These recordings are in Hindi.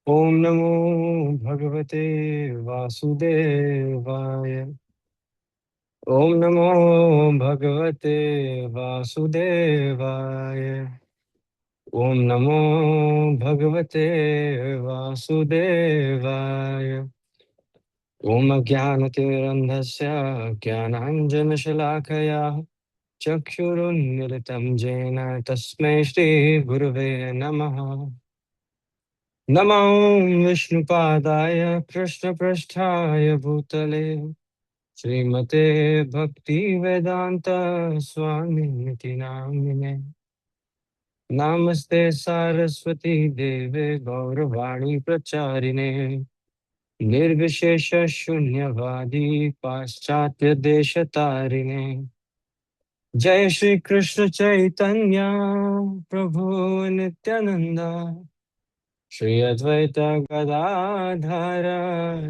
ओम नमो भगवते वासुदेवाय। ओम नमो भगवते वासुदेवाय। ओम नमो भगवते वासुदेवाय। ओम ज्ञानतिमिरन्धस्य ज्ञानाञ्जनशलाकया चक्षुरुन्मिलितं येन तस्मै श्रीगुरुवे नमः। नमो विष्णुपादाय कृष्णपृष्ठाय भूतले श्रीमते भक्तिवेदान्त स्वामिनिति नामिने। नमस्ते सारस्वती देवे गौरवाणी प्रचारिणे निर्विशेष शून्यवादी पाश्चात्य देशतारिणे। जय श्री कृष्ण चैतन्य प्रभु नित्यानंदा श्री अद्वैत गदाधर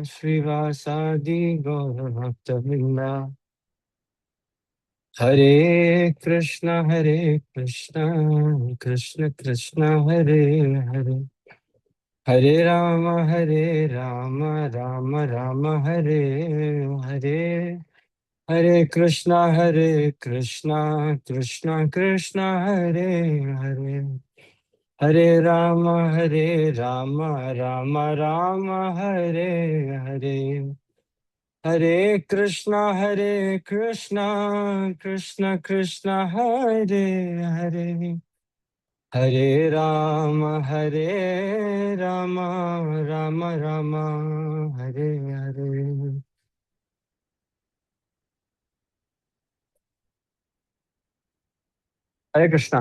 श्रीवासादि गौर भक्तवृंदा। हरे कृष्ण कृष्ण कृष्ण हरे हरे। हरे राम राम राम हरे हरे। हरे कृष्ण कृष्ण कृष्ण हरे हरे। हरे राम राम हरे हरे। हरे कृष्णा कृष्ण कृष्ण हरे हरे। हरे राम राम हरे हरे। हरे कृष्णा।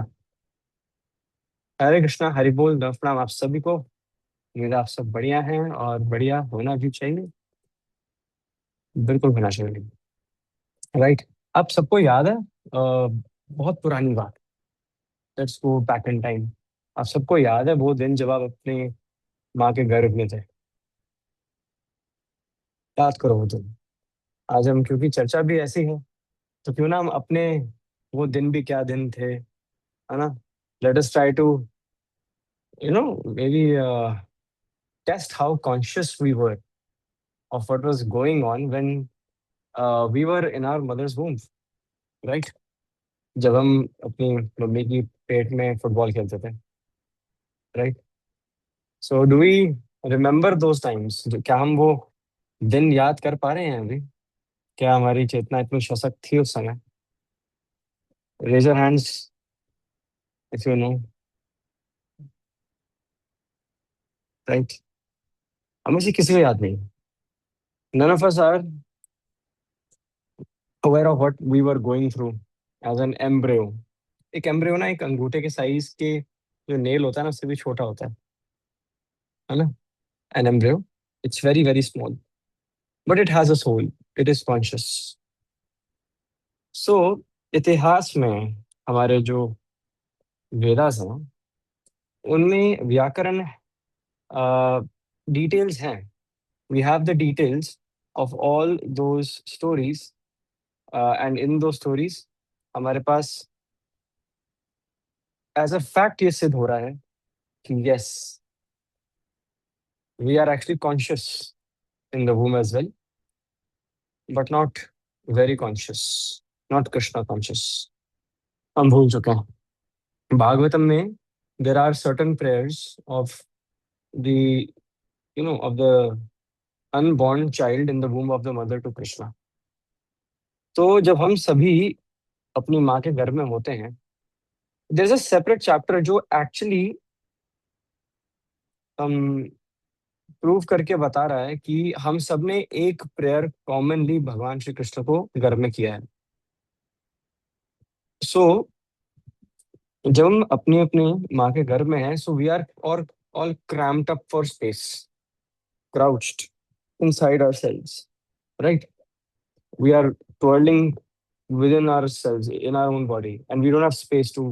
हरे कृष्णा हरि बोल दफ प्रणाम आप सभी को। उम्मीद है आप सब बढ़िया हैं और बढ़िया होना भी चाहिए। बिल्कुल होना चाहिए। राइट। आप सबको याद है बहुत पुरानी बात। Let's go back in time. आप सबको याद है वो दिन जब आप अपने माँ के गर्भ में थे। याद करो वो दिन। आज हम क्योंकि चर्चा भी ऐसी है तो क्यों ना हम अपने वो दिन भी क्या दिन थे, है ना। Let us try to maybe test how conscious we were of what was going on when we were in our mother's womb. Right. जब हम अपनी मम्मी की पेट में फुटबॉल खेलते थे। Right. So do we remember those times? क्या हम वो दिन याद कर पा रहे हैं अभी? क्या हमारी चेतना इतनी सशक्त थी उस समय? Raise your hands if you know. Right. हमें से किसी को याद नहीं। None of us are aware of what we were going through as an embryo. एक एम्ब्रियो ना एक अंगूठे के साइज के जो नेल होता है ना उससे भी छोटा होता है ना। An embryo, it's very very small but it has a soul, it is conscious. So इतिहास में हमारे जो वेदास हैं उनमें व्याकरण डिटेल्स हैं। We have the details of all those stories and इन दो स्टोरीज हमारे पास एज अ फैक्ट ये सिद्ध हो रहा है कि yes, we are actually conscious in the womb as well but not very conscious, not Krishna conscious. हम भूल चुके हैं। भागवतम में there are certain prayers of the of the unborn child in the womb of the mother to Krishna। तो जब हम सभी अपनी माँ के गर्भ में होते हैं, there is a separate chapter जो एक्चुअली हम प्रूव करके बता रहा है कि हम सब ने एक प्रेयर कॉमनली भगवान श्री कृष्ण को गर्भ में किया है। सो जब हम अपनी अपनी माँ के गर्भ में हैं, सो वी आर और all cramped up for space, crouched inside ourselves. Right. We are twirling within ourselves in our own body and we don't have space to,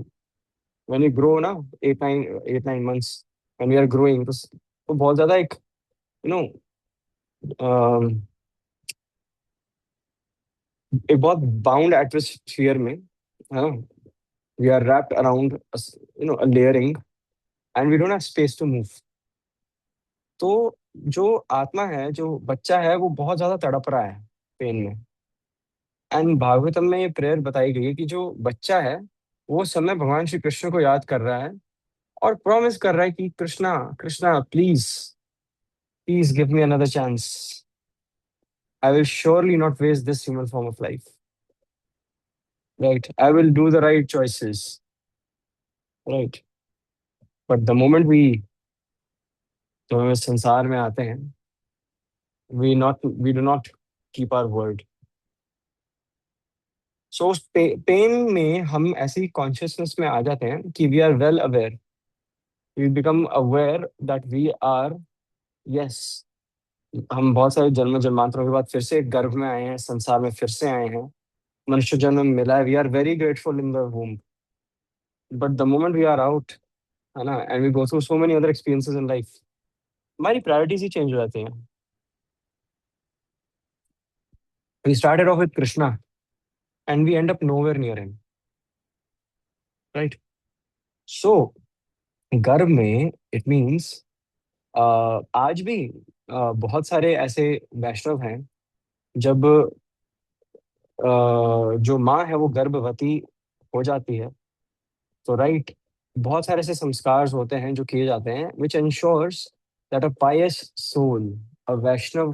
when we grow now 8 9 months, when we are growing तो बहुत ज्यादा एक you know एक बहुत बाउंड एटमोस्फियर में, है ना। We are wrapped around a layering and we don't have space to move। तो जो आत्मा है, जो बच्चा है, वो बहुत ज्यादा तड़प रहा है पेन में। एंड भागवतम में ये प्रेयर बताई गई है कि जो बच्चा है वो समय भगवान श्री कृष्ण को याद कर रहा है और प्रॉमिस कर रहा है कि Krishna, Krishna please, please give me another chance. I will surely not waste this human form of life. Right, I will do the right choices. Right. But the moment we, तो हम इस संसार में आते हैं, we do not keep our word. So उस पेन में हम ऐसी कॉन्शियसनेस में आ जाते हैं कि we are well aware, we become aware that we are, yes, हम बहुत सारे जन्म जन्मांतरों के बाद फिर से एक गर्भ में आए हैं, संसार में फिर से आए हैं, मनुष्य जन्म मिला है, we are very grateful in the womb. But the moment we are out, है ना, and we go through so many other experiences in life, हमारी प्रायोरिटीज ही चेंज हो जाती हैं। We started off with Krishna and we end up nowhere near him. Right. So गर्भ में इट मीन्स, आज भी बहुत सारे ऐसे वैष्णव हैं, जब जो माँ है वो गर्भवती हो जाती है, तो राइट, बहुत सारे ऐसे संस्कार होते हैं जो किए जाते हैं विच ensures that a pious soul, a Vaishnav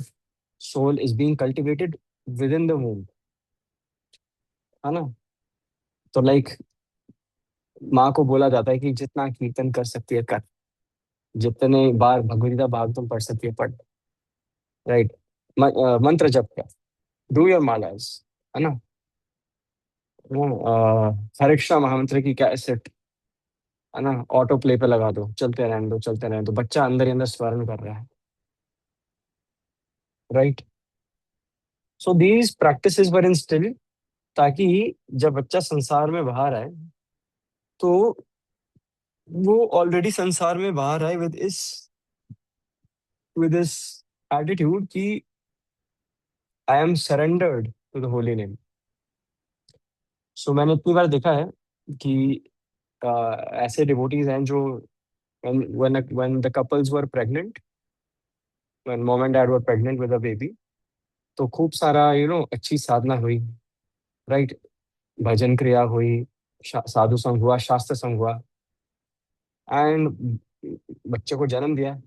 soul is being cultivated within the womb, है ना। तो लाइक माँ को बोला जाता है कि जितना कीर्तन कर सकती है कर, जितने बार भगवदगीता भाग तुम पढ़ सकती है पढ़। राइट। मंत्र जप कर, डू योर मालास, है ना। हरे कृष्णा महामंत्र की कैसेट, है ना, ऑटो प्ले पे लगा दो, चलते रहने दो, चलते रहने दो, बच्चा अंदर ही अंदर स्वर्ण कर रहा है। Right. So these practices were instilled, ताकि जब बच्चा संसार में बाहर आए, तो वो ऑलरेडी संसार में बाहर आए विद इस एटीट्यूड कि I am surrendered to the holy name. So मैंने इतनी बार देखा है कि ऐसे डिवोटीज हैं जो when the couples were pregnant, when mom and dad were pregnant with a baby, तो खूब सारा अच्छी साधना हुई। राइट। भजन क्रिया हुई, साधु संग हुआ, शास्त्र संग हुआ, एंड बच्चे को जन्म दिया।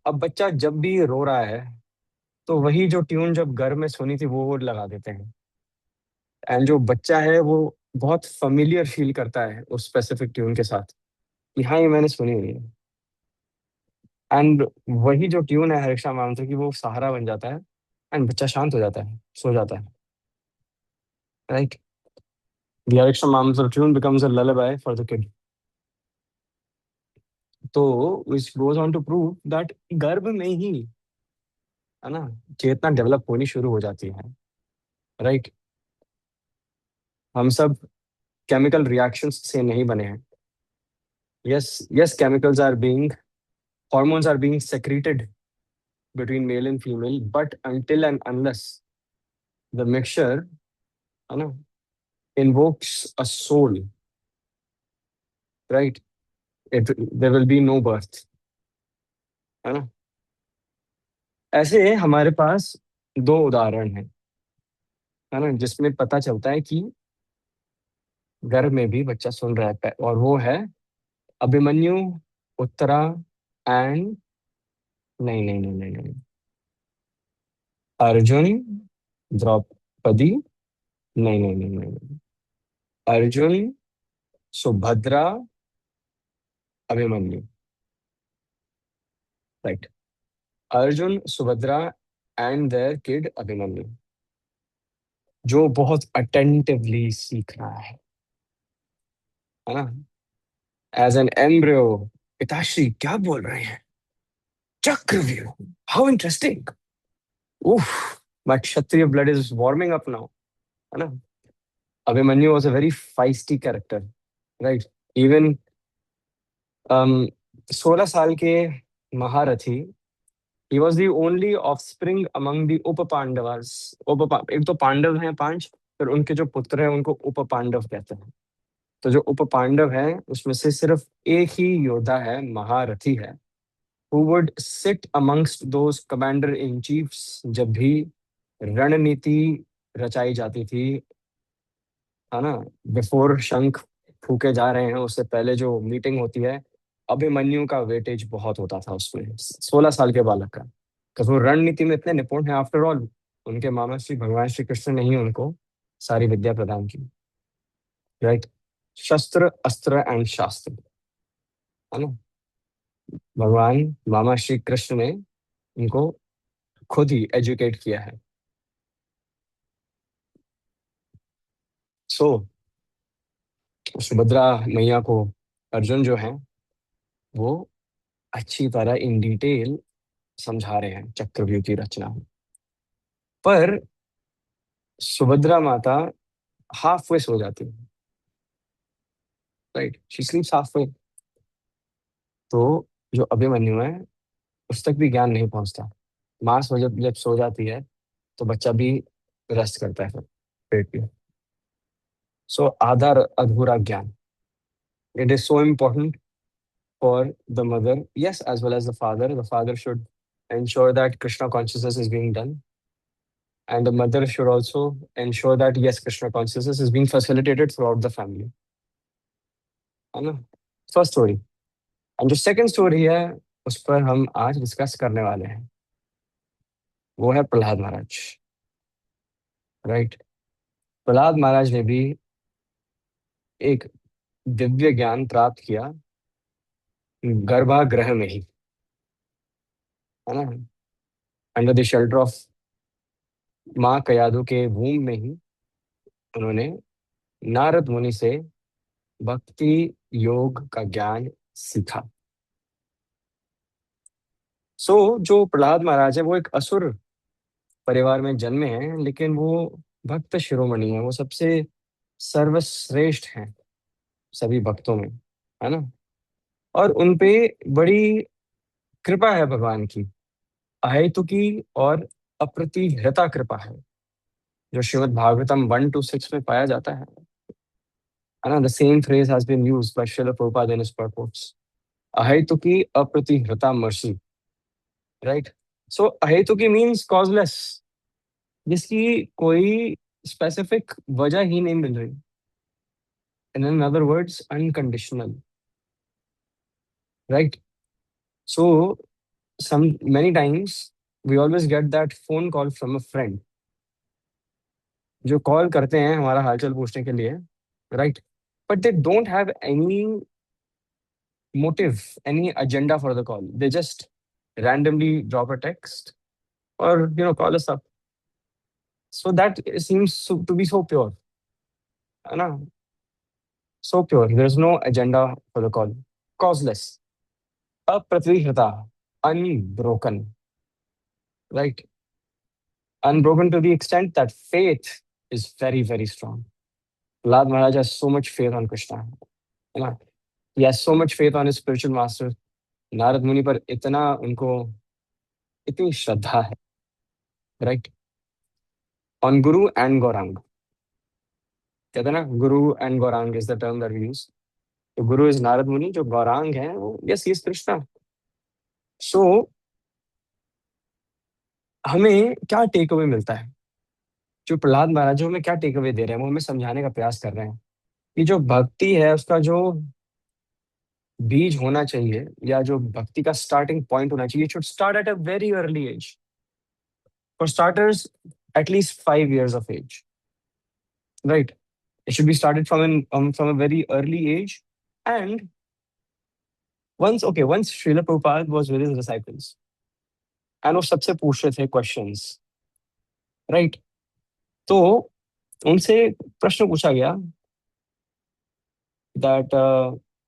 अब बच्चा जब भी रो रहा है, तो वही जो ट्यून जब घर में सुनी थी वो लगा देते हैं, एंड जो बच्चा है वो बहुत familiar फील करता है उस स्पेसिफिक ट्यून के साथ कि हाँ ये मैंने सुनी हुई है। एंड वही जो ट्यून है हरिक्षा मंत्र की, वो सहारा बन जाता है, एंड बच्चा शांत हो जाता है, सो जाता है। राइट। द हरिक्षा mantra tune becomes a lullaby for the kid. तो which goes on to prove that गर्भ में ही, है ना, चेतना डेवलप होनी शुरू हो जाती है। राइट। हम सब केमिकल रिएक्शंस से नहीं बने हैं। Yes, yes, chemicals are being, hormones are being secreted between male and female, but until and unless the mixture, है ना, invokes a soul, right, there will be no birth, है ना। ऐसे हमारे पास दो उदाहरण हैं, है ना, जिसमें पता चलता है कि गर्भ में भी बच्चा सुन रहा है, और वो है अभिमन्यु, उत्तरा, एंड, नहीं नहीं नहीं नहीं नहीं, अर्जुन, द्रौपदी, नहीं नहीं नहीं नहीं नहीं, Arjun, Subhadra, Abhimanyu. Right. Arjun, Subhadra, and their kid Abhimanyu, जो बहुत अटेंटिवली सीख रहा है ना, एज एन एम्ब्रियो। पिताश्री क्या बोल रहे हैं, चक्रव्यूह, हाउ इंटरेस्टिंग, उफ, my Kshatriya blood is warming up now, है ना। Abhimanyu was a very feisty character. Right. Even 16 साल के महारथी, he was the only offspring among the उप पांडवास। एक तो पांडव हैं 5, फिर उनके जो पुत्र हैं उनको उप पांडव कहते हैं। तो जो उप पांडव है उसमें से सिर्फ एक ही योद्धा है, महारथी है, who would sit amongst those commander in chiefs जब भी रणनीति रचाई जाती थी, है ना, बिफोर शंख फूके जा रहे हैं उससे पहले जो मीटिंग होती है, अभिमन्यु का वेटेज बहुत होता था उसमें, 16 साल के बालक का, because वो रणनीति में इतने निपुण हैं। आफ्टर ऑल उनके मामा श्री भगवान श्री कृष्ण ने ही उनको सारी विद्या प्रदान की, राइट। शस्त्र अस्त्र एंड शास्त्र, है ना, भगवान मामा श्री कृष्ण ने उनको खुद ही एजुकेट किया है। सो सुभद्रा मैया को अर्जुन जो है वो अच्छी तरह इन डिटेल समझा रहे हैं चक्रव्यूह की रचना। पर सुभद्रा माता हाफ वे सो जाती है, राइट, शी स्लीप्स हाफ वे। तो जो अभिमन्यु है उस तक भी ज्ञान नहीं पहुंचता। माँ सो जब जब सो जाती है तो बच्चा भी रेस्ट करता है फिर पेट पे। सो आधा अधूरा ज्ञान, it is so important for the mother, yes, as well as the father. The father should ensure that Krishna consciousness is being done, and the mother should also ensure that yes, Krishna consciousness is being facilitated throughout the family. है ना, फर्स्ट स्टोरी। एंड जो सेकंड स्टोरी है उस पर हम आज डिस्कस करने वाले हैं, वो है प्रहलाद महाराज, राइट। प्रहलाद महाराज ने भी एक दिव्य ज्ञान प्राप्त किया गर्भागृह में ही, है ना, अंडर द शेल्टर ऑफ माँ कयादु के वूम में ही उन्होंने नारद मुनि से भक्ति योग का ज्ञान सीखा। जो प्रहलाद महाराज है वो एक असुर परिवार में जन्मे हैं, लेकिन वो भक्त शिरोमणि है, वो सबसे सर्वश्रेष्ठ हैं सभी भक्तों में, है ना। और उनपे बड़ी कृपा है भगवान की, अहेतुकी और अप्रतिहता कृपा है, जो श्रीमद् भागवतम 1 to 6 में पाया जाता है ना। The same phrase has been used by Srila Prabhupada in his purports, अहेतुकी अप्रतिहता मर्सी, राइट। सो अहेतुकी मीन्स कॉजलेस, जिसकी कोई स्पेसिफिक वजह ही नहीं मिल रही, in other words unconditional, right. So some many times we always get that phone call from a friend, जो कॉल करते हैं हमारा हालचाल पूछने के लिए, right, but they don't have any motive, any agenda for the call, they just randomly drop a text or call us up. So that seems to be so pure, है ना, so pure, there's no agenda for the call, causeless, अप्रतिहता, unbroken, right, unbroken to the extent that faith is very very strong. Lord Maharaj has so much faith on Krishna, है ना, he has so much faith on his spiritual master Narad मुनि पर, इतना उनको इतनी श्रद्धा है, right, on guru and Gaurang. कहते हैं ना, guru and Gaurang is the term that we use. तो गुरु इज नारद मुनि, जो गौरांग है वो yes he is Krishna. So हमें क्या टेक अवे मिलता है, जो प्रहलाद महाराज जो हमें क्या टेक अवे दे रहे हैं, वो हमें समझाने का प्रयास कर रहे हैं कि जो भक्ति है उसका जो बीज होना चाहिए, या जो भक्ति का स्टार्टिंग पॉइंट होना चाहिए, should start at a very early age, for starters at least 5 years of age, right. It should be started from a very early age. And once Srila Prabhupada was with his disciples, and वो सबसे पूछ रहे थे क्वेश्चंस, राइट। तो उनसे प्रश्न पूछा गया that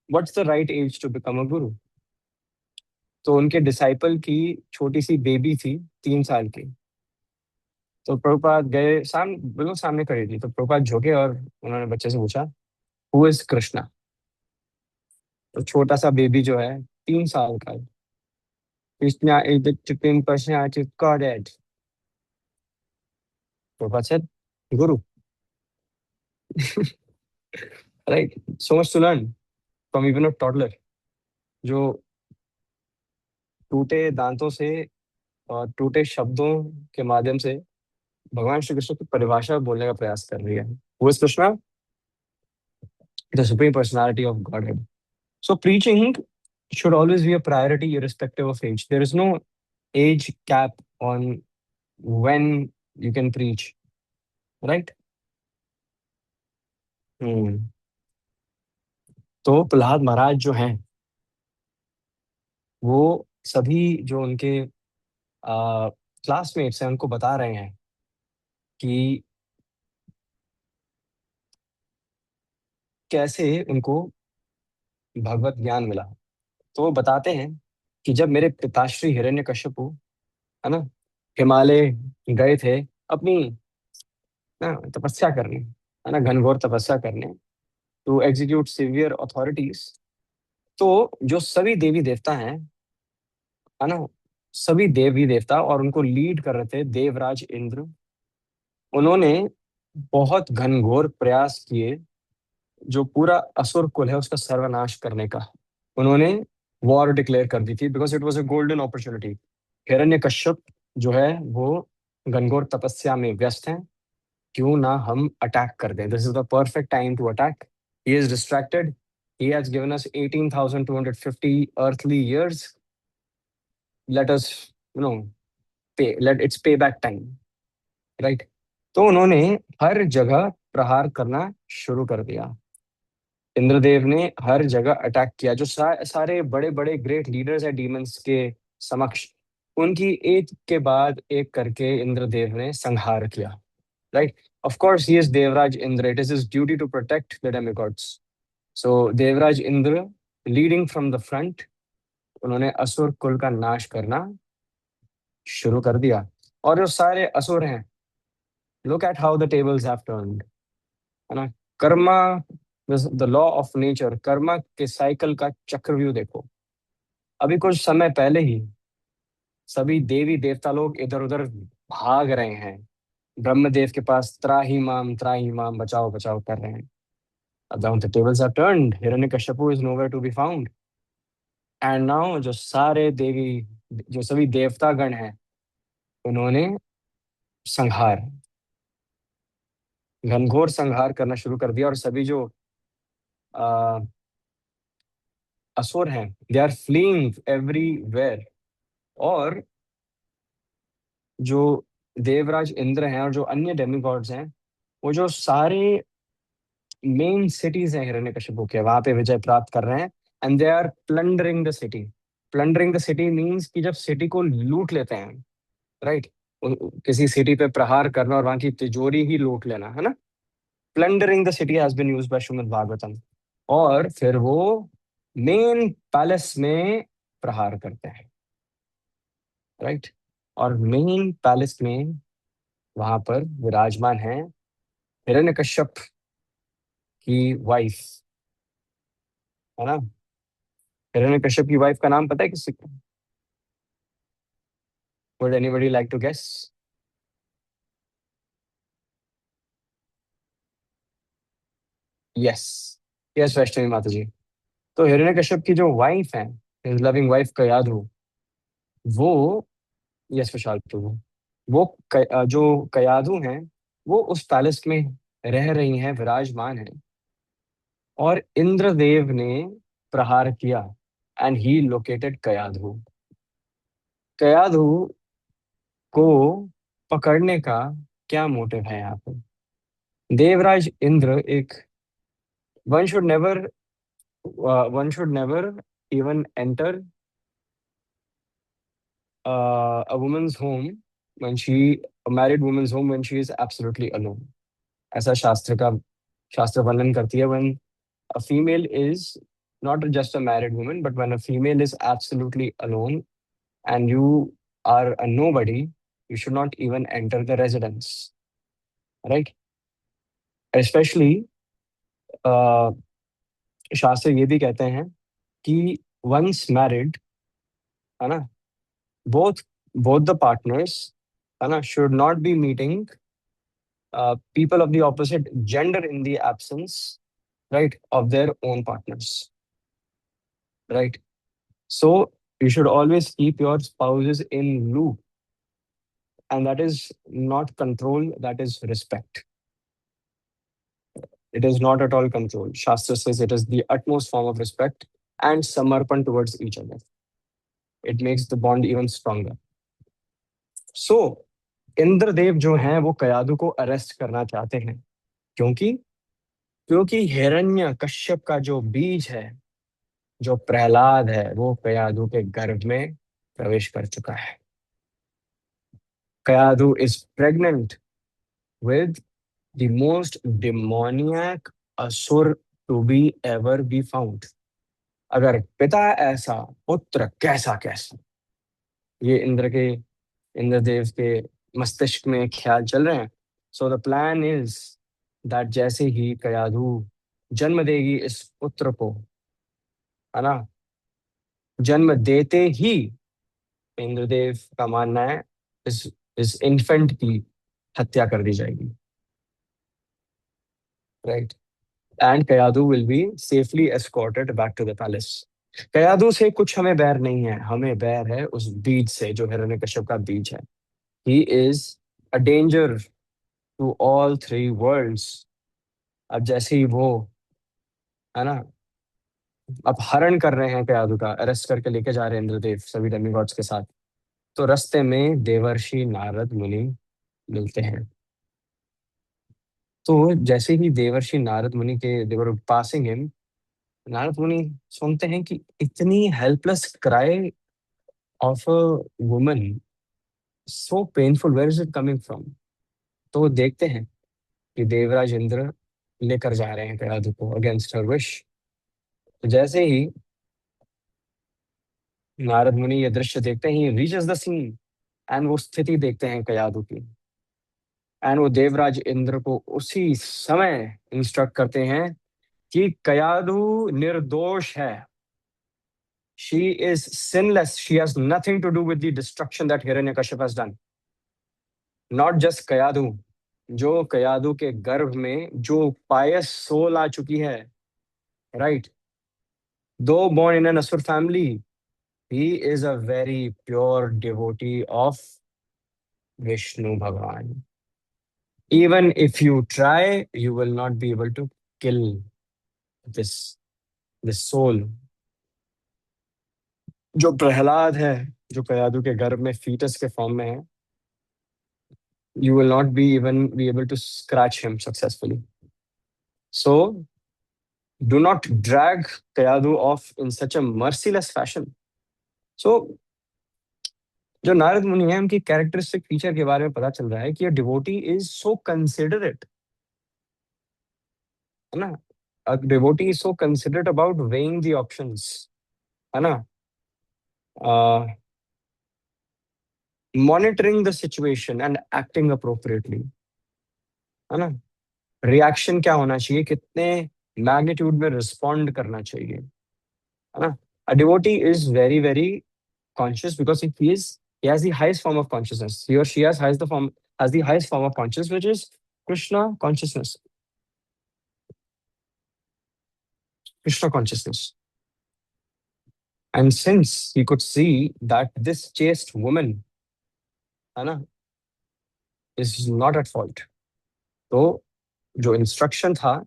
what's the right age to become a guru. तो उनके डिसाइपल की छोटी सी बेबी थी, 3 साल की। तो प्रभुपाद गए, बिल्कुल सामने खड़ी थी, तो प्रभुपाद झुके और उन्होंने बच्चे से पूछा, हु इज कृष्णा। तो छोटा सा बेबी जो है, 3 साल का, Krishna is the supreme personality of godhead. Prabhupad said, guru, right, so much to learn from even a toddler, जो टूटे दांतों से और टूटे शब्दों के माध्यम से भगवान श्री कृष्ण की परिभाषा बोलने का प्रयास कर रही है। वो इस Krishna the supreme personality of godhead. So preaching should always be a priority irrespective of age. There is no age cap on when you can preach, right? हम्म। तो प्रहलाद महाराज जो हैं वो सभी जो उनके क्लासमेट्स हैं उनको बता रहे हैं कि कैसे उनको भगवत ज्ञान मिला। तो वो बताते हैं कि जब मेरे पिताश्री हिरण्यकश्यपु, है ना, हिमालय गए थे अपनी ना तपस्या करने, है ना, घनघोर तपस्या करने, टू एग्जीक्यूट सिवियर अथॉरिटीज। तो जो सभी देवी देवता हैं, है ना, सभी देवी देवता और उनको लीड कर रहे थे देवराज इंद्र, उन्होंने बहुत घनघोर प्रयास किए जो पूरा असुर कुल है उसका सर्वनाश करने का। उन्होंने वॉर डिक्लेयर कर दी थी because it was a golden opportunity. Hiranyakashyap जो है वो घनघोर तपस्या में व्यस्त हैं, क्यों ना हम अटैक कर दें, this is the perfect time to attack. He is distracted, he has given us 18,250 earthly years, let us let it's payback time, right? तो उन्होंने हर जगह प्रहार करना शुरू कर दिया। इंद्रदेव ने हर जगह अटैक किया, जो सारे बड़े बड़े ग्रेट लीडर्स है डीमंस के समक्ष, उनकी एक के बाद एक करके इंद्रदेव ने संहार किया, right? Of course he is Devraj Indra, it is his duty to protect the demigods. So Devraj Indra leading from the front, उन्होंने असुर कुल का नाश करना शुरू कर दिया। और जो सारे असुर हैं, look at how the tables have turned, है ना। Karma, the law of nature, Karma के साइकिल का चक्रव्यूह देखो। अभी कुछ समय पहले ही सभी देवी देवता लोग इधर उधर भाग रहे हैं, ब्रह्मदेव के पास त्राही माम बचाओ बचाओ कर रहे हैं। अब the tables have turned, Hiranyakashipu is nowhere to be found, and now जो सारे देवी, जो सभी देवतागण हैं, उन्होंने संहार, घनघोर संहार करना शुरू कर दिया। और सभी जो आ, असुर हैं, दे आर फ्लीइंग एवरीवेयर। और जो देवराज इंद्र हैं और जो अन्य डेमिगॉड्स हैं, वो जो सारे मेन सिटीज हैं हिरण्यकशिपु के, वहां पे विजय प्राप्त कर रहे हैं, and they are plundering the city. Plundering the city means कि जब सिटी को लूट लेते हैं, राइट, किसी सिटी पे प्रहार करना और वहां की तिजोरी ही लूट लेना, है ना। Plundering the city has been used by Shrimad Bhagavatam. और फिर वो मेन पैलेस में प्रहार करते हैं, राइट। और मेन पैलेस में वहां पर विराजमान है हिरण्यकश्यप की वाइफ, है ना। हिरण्यकश्यप की वाइफ का नाम पता है किसी को? Would anybody like to guess? Yes, yes Vaishnavi Mata ji. तो हिरण्यकश्यप की जो वाइफ है, हिज लविंग वाइफ कयाधु, वो, यस विशाल प्रभु, वो जो कयाधु हैं, वो उस पैलेस में रह रही हैं, विराजमान है। और इंद्रदेव ने प्रहार किया and he located Kayadhu. Kayadhu को पकड़ने का क्या मोटिव है यहाँ पे? देवराज इंद्र एक, one should never, one should never even enter a woman's home when she, a married woman's home when she is absolutely alone, ऐसा शास्त्र का, शास्त्र वर्णन करती है। when a female is not just a married woman, but when a female is absolutely alone and you are a nobody, you should not even enter the residence, right? Especially uh, शास्त्र ये भी कहते हैं कि once married, है ना, both both the partners, है ना, should not be meeting people of the opposite gender in the absence, right, of their own partners, right? So You should always keep your spouses in loop, and that is not control, that is respect. It is not at all control. Shastra says it is the utmost form of respect and samarpan towards each other. It makes the bond even stronger. So Indradev जो हैं वो कयादु को अरेस्ट करना चाहते हैं, क्योंकि क्योंकि हिरण्य कश्यप का जो बीज है, जो प्रहलाद है, वो कयादु के गर्भ में प्रवेश कर चुका है. Kayadhu is pregnant with the most demoniac असुर to be ever be found. अगर पिता ऐसा, पुत्र कैसा कैसा. ये इंद्रदेव के मस्तिष्क में ख्याल चल रहे हैं. So the plan is that जैसे ही कयाधु जन्म देगी इस पुत्र को, है ना, जन्म देते ही इंद्रदेव का मानना है इस इन्फेंट की हत्या कर दी जाएगी. Right. And Kayadhu will be safely escorted back to the palace. Kayadhu से कुछ हमें बैर नहीं है, हमें बैर है उस बीज से जो हिरण्यकश्यप का बीज है. He is a danger to all three worlds. अब जैसे ही वो, है ना, अपहरण कर रहे हैं कयादू का, अरेस्ट करके लेके जा रहे हैं इंद्रदेव सभी डेमिगॉड्स के साथ, तो रास्ते में देवर्षि नारद मुनि मिलते हैं. तो जैसे ही देवर्षि नारद मुनि के देवर पासिंग हिम, नारद मुनि सुनते हैं कि इतनी helpless cry of a woman, so painful, where is it coming from. तो वो देखते हैं कि देवराज इंद्र लेकर जा रहे हैं कयादु को अगेंस्ट हर विश. तो जैसे ही नारद मुनि ये दृश्य देखते ही रीचेस द सीन, एंड वो स्थिति देखते हैं कयादु की, एंड वो देवराज इंद्र को उसी समय इंस्ट्रक्ट करते हैं कि कयादु निर्दोष है. She is sinless. She has nothing to do with the destruction that Hiranyakashipu has done. Not just Kayadhu, जो कयादु के गर्भ में जो पायस सोल आ चुकी है, राइट, दो born in an Asur family, he is a very pure devotee of Vishnu Bhagavan. Even if you try, you will not be able to kill this soul. जो प्रहलाद है, जो कयादु के गर्भ में फीटस के फॉर्म में है, you will not be even be able to scratch him successfully. So do not drag Kayadu off in such a merciless fashion. So जो नारद मुनि है, उनकी कैरेक्टरिस्टिक फीचर के बारे में पता चल रहा है कि डिवोटी इज सो कंसिडरेट, है ना. A devotee is so considerate about weighing the options, है ना, monitoring the situation and acting appropriately, है ना. रिएक्शन क्या होना चाहिए, कितने मैग्नीट्यूड में रिस्पॉन्ड करना चाहिए, है ना. A devotee is very very conscious because he has the highest form of consciousness. He or she has the highest form of consciousness, which is Krishna consciousness. Krishna consciousness. And since he could see that this chaste woman, है ना, is not at fault, तो जो इंस्ट्रक्शन था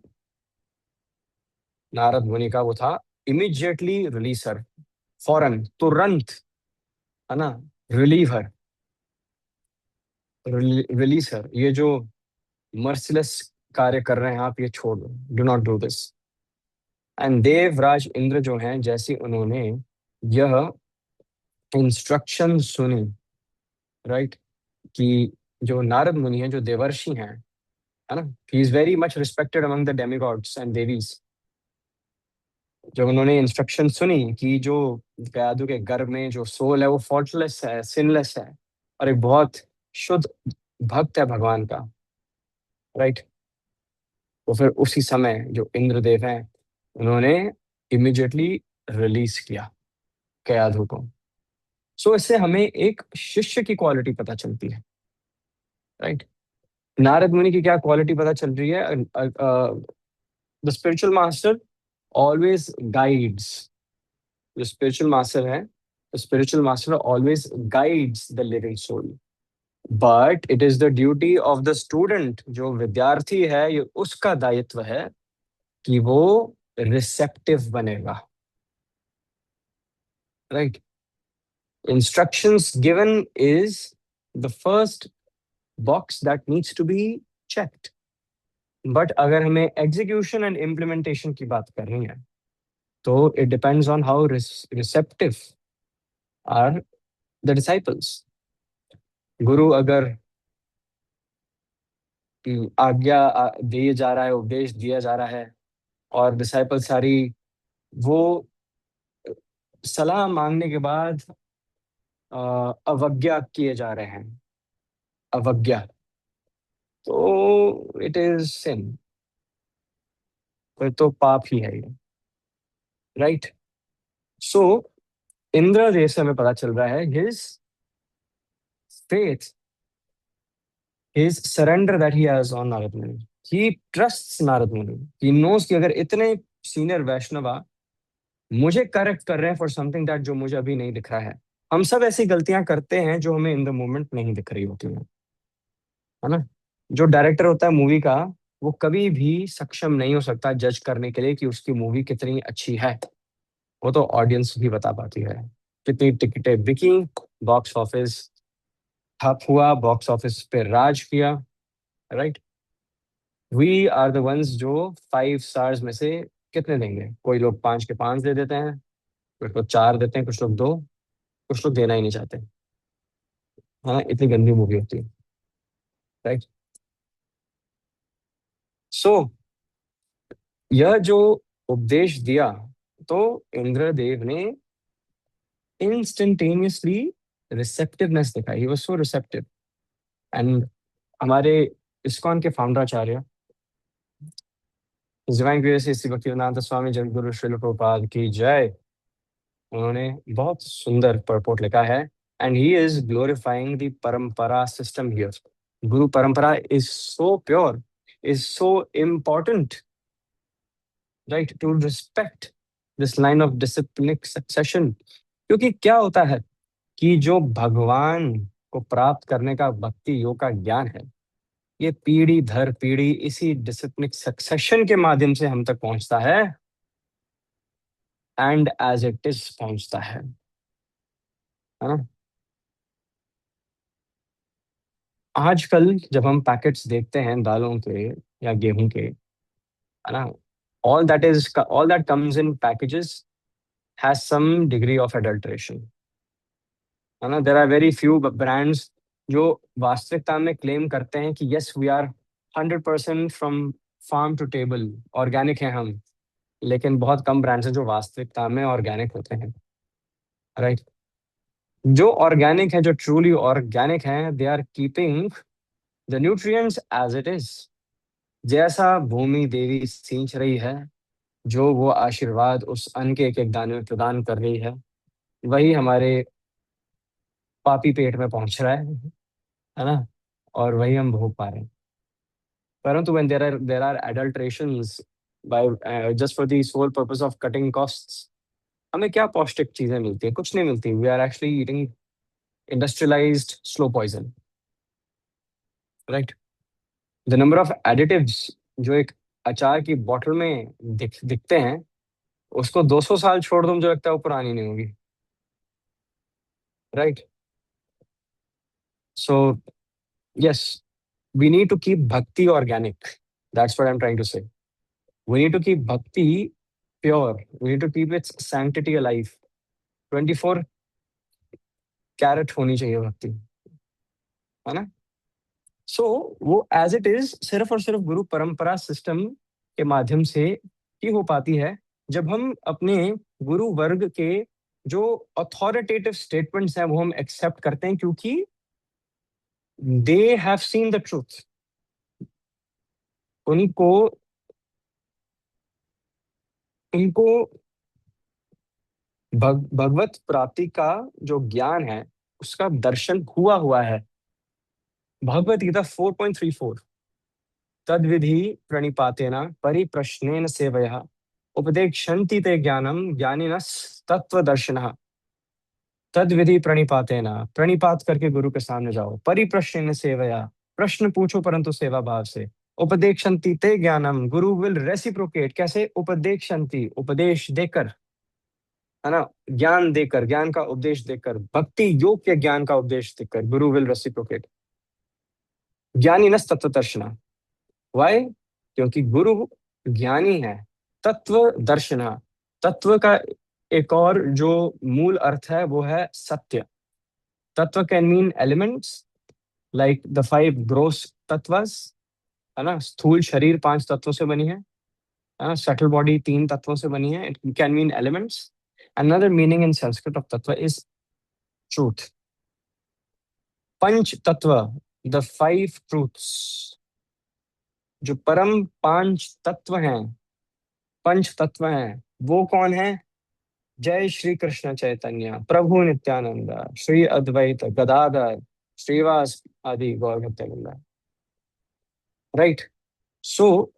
नारद मुनि का वो था इमीडिएटली रिलीज हर, फौरन, तुरंत, है ना, रिलीव हर, रिलीज हर. ये जो मर्सिलेस कार्य कर रहे हैं आप, ये छोड़ दो, do not do this. And Devraj Indra जो हैं, जैसे उन्होंने यह इंस्ट्रक्शन सुनी, राइट, कि जो नारद मुनि हैं, जो देवर्षि हैं, है ना, he is very much respected among the demigods and देवीज. जब उन्होंने इंस्ट्रक्शन सुनी कि जो कयादु के गर्भ में जो सोल है वो फॉल्टलेस है, सिनलेस है, और एक बहुत शुद्ध भक्त है भगवान का, राइट, तो फिर उसी समय जो इंद्रदेव हैं, उन्होंने इमिडिएटली रिलीज किया कयाधु को. सो इससे हमें एक शिष्य की क्वालिटी पता चलती है, राइट. नारद मुनि की क्या क्वालिटी पता चल रही है, the spiritual master always guides. जो स्पिरिचुअल मास्टर है spiritual master always guides the living soul, but it is the duty of the student, जो विद्यार्थी है ये उसका दायित्व है कि वो रिसेप्टिव बनेगा, right. Instructions given is the first box that needs to be checked. But अगर हमें एग्जीक्यूशन एंड इम्प्लीमेंटेशन की बात करनी है तो it depends on how receptive are the disciples. Guru अगर आज्ञा दिए जा रहा है, उपदेश दिया जा रहा है और डिसाइपल सारी वो सलाह मांगने के बाद अवज्ञा किए जा रहे हैं, अवज्ञा, तो इट इज सिन, फिर तो पाप ही है ये, राइट. सो इंद्र जैसे हमें पता चल रहा है his faith, his surrender that he has on Narad Muni. He trusts Narad Muni. He knows कि अगर इतने सीनियर वैष्णवा मुझे करेक्ट कर रहे हैं फॉर समथिंग दैट जो मुझे अभी नहीं दिख रहा है. हम सब ऐसी गलतियां करते हैं जो हमें इन द मोमेंट नहीं दिख रही होती हैं, है ना. जो डायरेक्टर होता है मूवी का, वो कभी भी सक्षम नहीं हो सकता जज करने के लिए कि उसकी मूवी कितनी अच्छी है. वो तो ऑडियंस भी बता पाती है. कितनी टिकटें बिकी, बॉक्स ऑफिस ठप हुआ, बॉक्स ऑफिस पे राज किया, right. We are the ones जो 5 स्टार्स में से कितने देंगे. कोई लोग 5 के 5 दे देते हैं, कुछ लोग 4 देते हैं, कुछ लोग 2, कुछ लोग देना ही नहीं चाहते. हाँ, इतनी गंदी मूवी होती है, राइट. सो यह जो उपदेश दिया तो इंद्रदेव ने इंस्टेंटेनियसली रिसेप्टिवनेस दिखाई. He was so receptive. And हमारे इस्कॉन के फाउंडराचार्य डिवाइन ग्रेस श्री भक्तिवेदांत स्वामी जगद्गुरु श्रील प्रभुपाद की जय, उन्होंने बहुत सुंदर परपोर्ट लिखा है. And he is glorifying the parampara system here. Guru parampara is so pure, is so important, right, to respect this line of disciplinic succession. क्योंकि क्या होता है कि जो भगवान को प्राप्त करने का भक्ति योग का ज्ञान है, ये पीढ़ी दर पीढ़ी इसी डिसिप्लिनिक सक्सेशन के माध्यम से हम तक पहुंचता है, एंड एज इट इज पहुंचता है ना. आजकल जब हम पैकेट्स देखते हैं दालों के या गेहूं के, है ना, all that comes in packages has some degree of adulteration, है ना. There are very few brands जो वास्तविकता में क्लेम करते हैं कि yes we are 100% from farm to table, organic हैं हम. लेकिन बहुत कम ब्रांड्स हैं जो वास्तविकता में ऑर्गेनिक होते हैं, राइट. जो ऑर्गेनिक है, जो ट्रूली ऑर्गेनिक हैं, they are keeping the nutrients as it is. जैसा भूमि देवी सींच रही है, जो वो आशीर्वाद उस अन्न के एक एक दाने में प्रदान कर रही है, वही हमारे पापी पेट में पहुंच रहा है ना, और वही हम भोग पा रहे हैं. परंतु when there are adulterations by just for the sole purpose of cutting costs, हमें क्या पौष्टिक चीजें मिलती है? कुछ नहीं मिलती. We are actually eating industrialised slow poison, right. The number of additives जो एक अचार की बोतल में दिखते हैं, उसको 200 साल छोड़ दो, मुझे लगता है वो पुरानी नहीं होगी, right. So yes, we need to keep bhakti organic. That's what I'm trying to say. We need to keep bhakti pure. We need to keep its sanctity alive. 24 carat होनी चाहिए भक्ति, है ना. सो वो एज इट इज सिर्फ और सिर्फ गुरु परंपरा सिस्टम के माध्यम से ही हो पाती है, जब हम अपने गुरु वर्ग के जो अथॉरिटेटिव स्टेटमेंट्स हैं वो हम एक्सेप्ट करते हैं, क्योंकि they have seen the truth. उनको उनको भगवत प्राप्ति का जो ज्ञान है उसका दर्शन हुआ हुआ है. भगवत गीता 4.34, तद विधि प्रणिपातेन परिप्रश्नेन सेवया उपदेक्षन्ति ते ज्ञानम ज्ञानिनः तत्वदर्शिनः. तद विधि प्रणिपातेन, प्रणिपात करके गुरु के सामने जाओ। परिप्रश्न सेवया, प्रश्न पूछो परंतु सेवा भाव से। उपदेक्षन्ति ते ज्ञानम, गुरु विल रेसिप्रोकेट, कैसे? उपदेक्षन्ति, उपदेश देकर, है ना, ज्ञान देकर, ज्ञान का उपदेश देकर, भक्ति योग के ज्ञान का उपदेश देकर गुरु विल रेसिप्रोकेट। ज्ञानी न तत्वदर्शिना, वाई? क्योंकि गुरु ज्ञानी है। तत्व दर्शना, तत्व का एक और जो मूल अर्थ है वो है सत्य। Tattva can mean elements, like the 5 gross tattvas, है ना। स्थूल शरीर 5 तत्वों से बनी है ना। सटल बॉडी 3 तत्वों से बनी है। It can mean elements. Another meaning in Sanskrit of तत्व इज ट्रूथ। पंच तत्व, द 5 ट्रूथ्स, जो परम 5 तत्व हैं, पंच तत्व हैं, वो कौन है? जय श्री कृष्ण चैतन्य प्रभु नित्यानंद, श्री अद्वैत गदाधर श्रीवास आदि गौर नित्यानंद। राइट। सो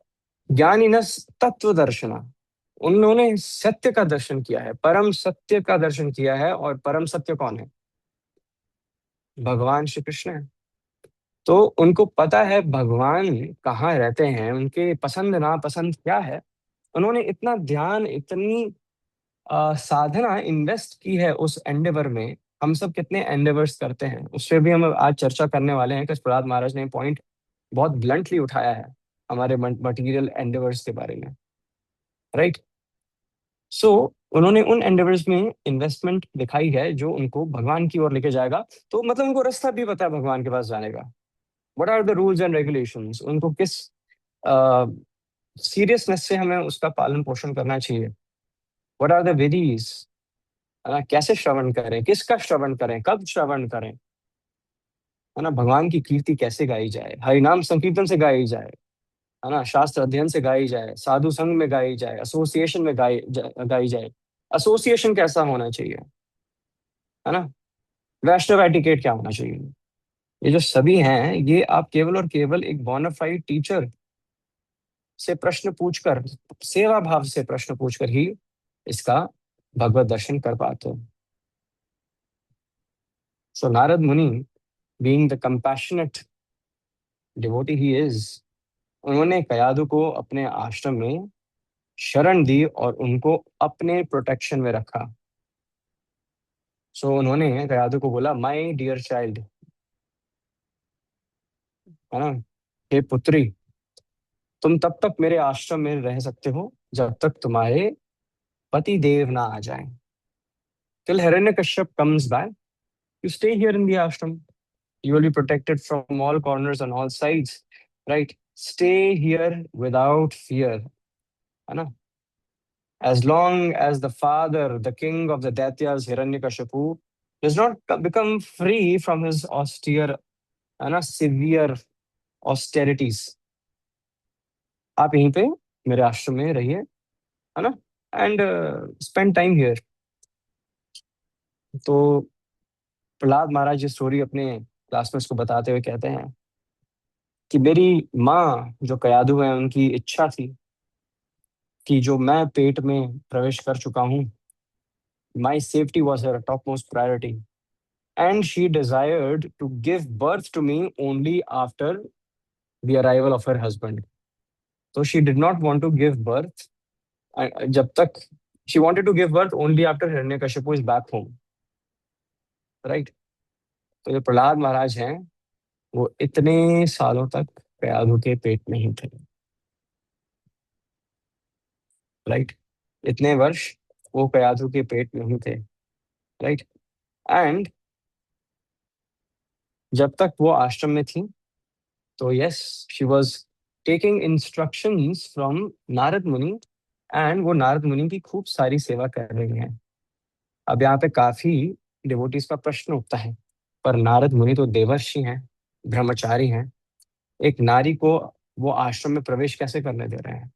ज्ञानिनस तत्व दर्शना, उन्होंने सत्य का दर्शन किया है, परम सत्य का दर्शन किया है। और परम सत्य कौन है? भगवान श्री कृष्ण है। तो उनको पता है भगवान कहाँ रहते हैं, उनके पसंद नापसंद क्या है। उन्होंने इतना ध्यान, इतनी साधना इन्वेस्ट की है उस एंडेवर में। हम सब कितने एंडेवर्स करते हैं उस पर भी हम आज चर्चा करने वाले हैं। कि प्रहलाद महाराज ने पॉइंट बहुत ब्लंटली उठाया है हमारे मटेरियल एंडेवर्स के बारे में। राइट। सो उन्होंने उन एंडेवर्स में इन्वेस्टमेंट दिखाई है जो उनको भगवान की ओर लेके जाएगा। तो मतलब उनको रास्ता भी पता है भगवान के पास जाने का। What are the rules and regulations, उनको किस सीरियसनेस से हमें उसका पालन पोषण करना चाहिए। व्हाट आर द विधीज, है ना, कैसे श्रवण करें, किसका श्रवण करें, कब श्रवण करें, है ना, भगवान की कीर्ति कैसे गाई जाए, हरिनाम संकीर्तन से गाई जाए, है ना, शास्त्र अध्ययन से गाई जाए, साधु संघ में गाई जाए, एसोसिएशन में गाई जाए। एसोसिएशन कैसा होना चाहिए, है ना, वैष्णव एटिकेट क्या होना चाहिए। ये जो सभी हैं, ये आप केवल और केवल एक बोनाफाइड टीचर से प्रश्न पूछकर, सेवा भाव से प्रश्न पूछकर ही इसका भगवत दर्शन कर पाते हो। सो नारद मुनि, being the compassionate devotee he is, उन्होंने कयादु को अपने आश्रम में शरण दी और उनको अपने प्रोटेक्शन में रखा। सो उन्होंने कयादु को बोला, माय डियर चाइल्ड, है ना, हे पुत्री, तुम तब तक मेरे आश्रम में रह सकते हो जब तक तुम्हारे पति देव ना आ जाएं। Till Hiranyakashyap comes back, you stay here in the ashram. You will be protected from all corners on all sides, right? Stay here without fear, है ना। As long as the father, the king of the Daityas, Hiranyakashipu, does not become free from his austere, है ना, severe austerities, आप यहीं पे मेरे आश्रम में रहिए, है ना, एंड स्पेंड टाइम हियर। तो प्रहलाद महाराज ये स्टोरी अपने क्लासमेट्स को बताते हुए कहते हैं कि मेरी माँ जो कयादु है, उनकी इच्छा थी कि जो मैं पेट में प्रवेश कर चुका हूँ, my safety was her top most priority, and she desired to give birth to me only after the arrival of her husband. तो she did not want to give birth जब तक, she wanted to give birth only after Hiranyakashipu is back home. Right. तो जो प्रहलाद महाराज हैं, वो इतने सालों तक कयाधु के पेट में ही थे। राइट। इतने वर्ष वो कयाधु के पेट में ही थे। राइट। एंड जब तक वो आश्रम में थी, तो yes, she was taking instructions from Narad मुनि, एंड वो नारद मुनि की खूब सारी सेवा कर रही हैं। अब यहाँ पे काफी डिवोटीज का प्रश्न उठता है, पर नारद मुनि तो देवर्षि हैं, ब्रह्मचारी हैं, एक नारी को वो आश्रम में प्रवेश कैसे करने दे रहे हैं।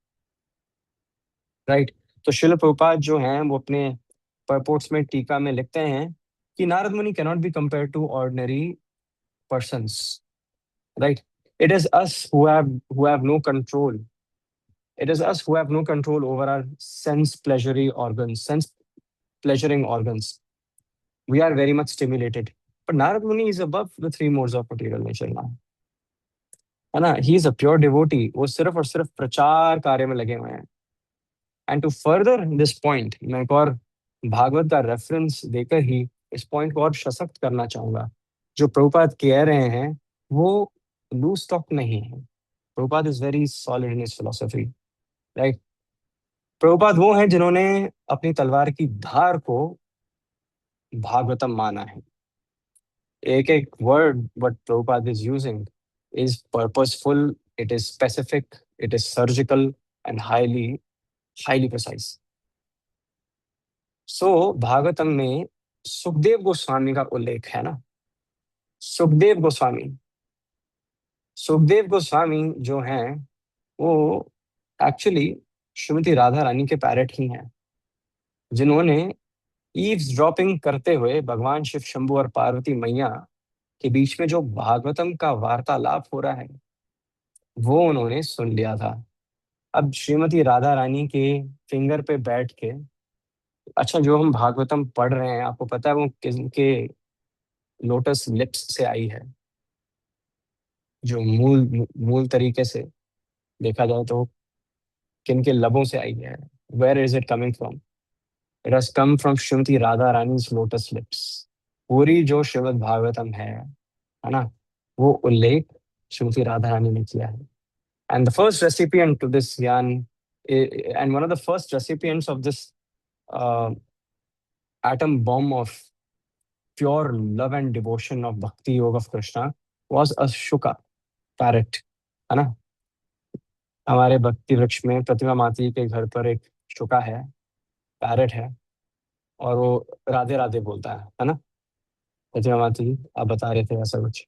राइट। तो शिल प्रभुपाद जो हैं, वो अपने परपोर्ट्स में, टीका में लिखते हैं कि Narad Muni cannot be compare to ordinary persons. Right. It is us who have no control. It is us who have no control over our sense pleasuring organs. We are very much stimulated. But Narad Muni is above the three modes of material nature now. है ना? He is a pure devotee, वो सिर्फ और सिर्फ प्रचार कार्य में लगे हुए हैं। And to further this point, मैं एक और भागवत का रेफरेंस देकर ही इस पॉइंट को और सशक्त करना चाहूंगा। जो प्रभुपाद कह रहे हैं वो लूज टॉक नहीं है। Prabhupada is very solid in his philosophy, right? Prabhupada वो हैं जिन्होंने अपनी तलवार की धार को भागवतम माना है। एक एक word what Prabhupada is using is purposeful, it is specific, it is surgical and highly precise. So Bhagavatam में सुखदेव गोस्वामी का उल्लेख है ना। सुखदेव गोस्वामी, सुखदेव गोस्वामी जो हैं वो एक्चुअली श्रीमती राधा रानी के पैरेट ही हैं, जिन्होंने ईव्स ड्रॉपिंग करते हुए भगवान शिव शंभु और पार्वती मैया के बीच में जो भागवतम का वार्तालाप हो रहा है वो उन्होंने सुन लिया था। अब श्रीमती राधा रानी के फिंगर पे बैठ के, अच्छा जो हम भागवतम पढ़ रहे हैं आपको पता है वो किनके लोटस लिप्स से आई है? जो मूल मूल तरीके से देखा जाए तो किनके लबों से आई है? Where is it coming from? It has come from Shrimati Radha Rani lotus lips. पूरी जो श्रीमद् भागवतम है ना, वो उल्लेख श्रीमती राधा रानी ने किया है। And the first recipient to this Gyan, and one of the first recipients of this uh, atom bomb of pure love and devotion of Bhakti Yoga of Krishna was a Shuka parrot, है ना? हमारे भक्ति वृक्ष में प्रतिमा माती के घर पर एक शुका है, पैरेट है, और वो राधे राधे बोलता है ना? प्रतिमा माती जी आप बता रहे थे ऐसा कुछ।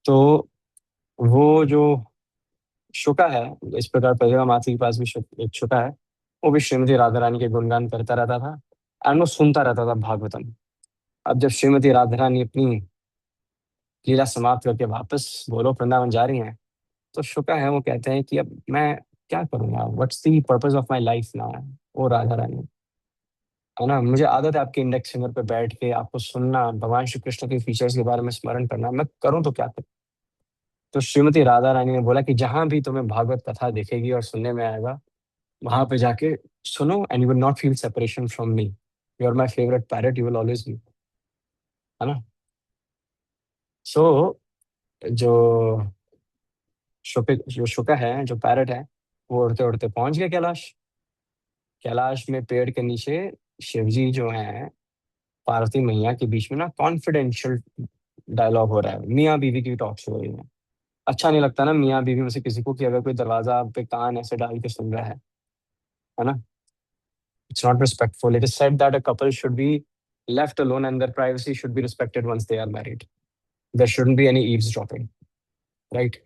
तो वो जो शुका है, इस प्रकार प्रतिमा माती के पास भी एक शुका है, वो भी श्रीमती राधा रानी के गुणगान करता रहता था एंड वो सुनता रहता था भागवतम। अब जब श्रीमती राधा रानी अपनी लीला समाप्त करके वापस गोलोक वृंदावन जा रही हैं तो शुका है वो कहते हैं कि अब मैं क्या करूँगा, what's the purpose of my life now. ओ राधा रानी, है ना, मुझे आदत है आपके इंडेक्स फिंगर पे बैठ के आपको सुनना, भगवान श्री कृष्ण के फीचर्स के बारे में स्मरण करना, मैं करूँ तो क्या करूँ? तो श्रीमती राधा रानी ने बोला कि जहां भी तुम्हें भागवत कथा दिखेगी और सुनने में आएगा वहां पे जाके सुनो and you will not feel separation from me. You are my favourite parrot, you will always be, है ना? सो जो जो शुका है, जो पैरेट है, वो उड़ते उड़ते पहुंच गए कैलाश। कैलाश में पेड़ के नीचे शिव जी जो हैं पार्वती मैया के बीच में ना कॉन्फिडेंशियल डायलॉग हो रहा है, मियाँ बीवी की टॉक्स हो रही है। अच्छा नहीं लगता ना मियाँ बीवी में से किसी को कि अगर कोई दरवाजा पे कान ऐसे डाल के सुन रहा है ना? It's not respectful. It is said that a couple should be left alone and their privacy should be respected once they are married. There shouldn't be any eavesdropping, right?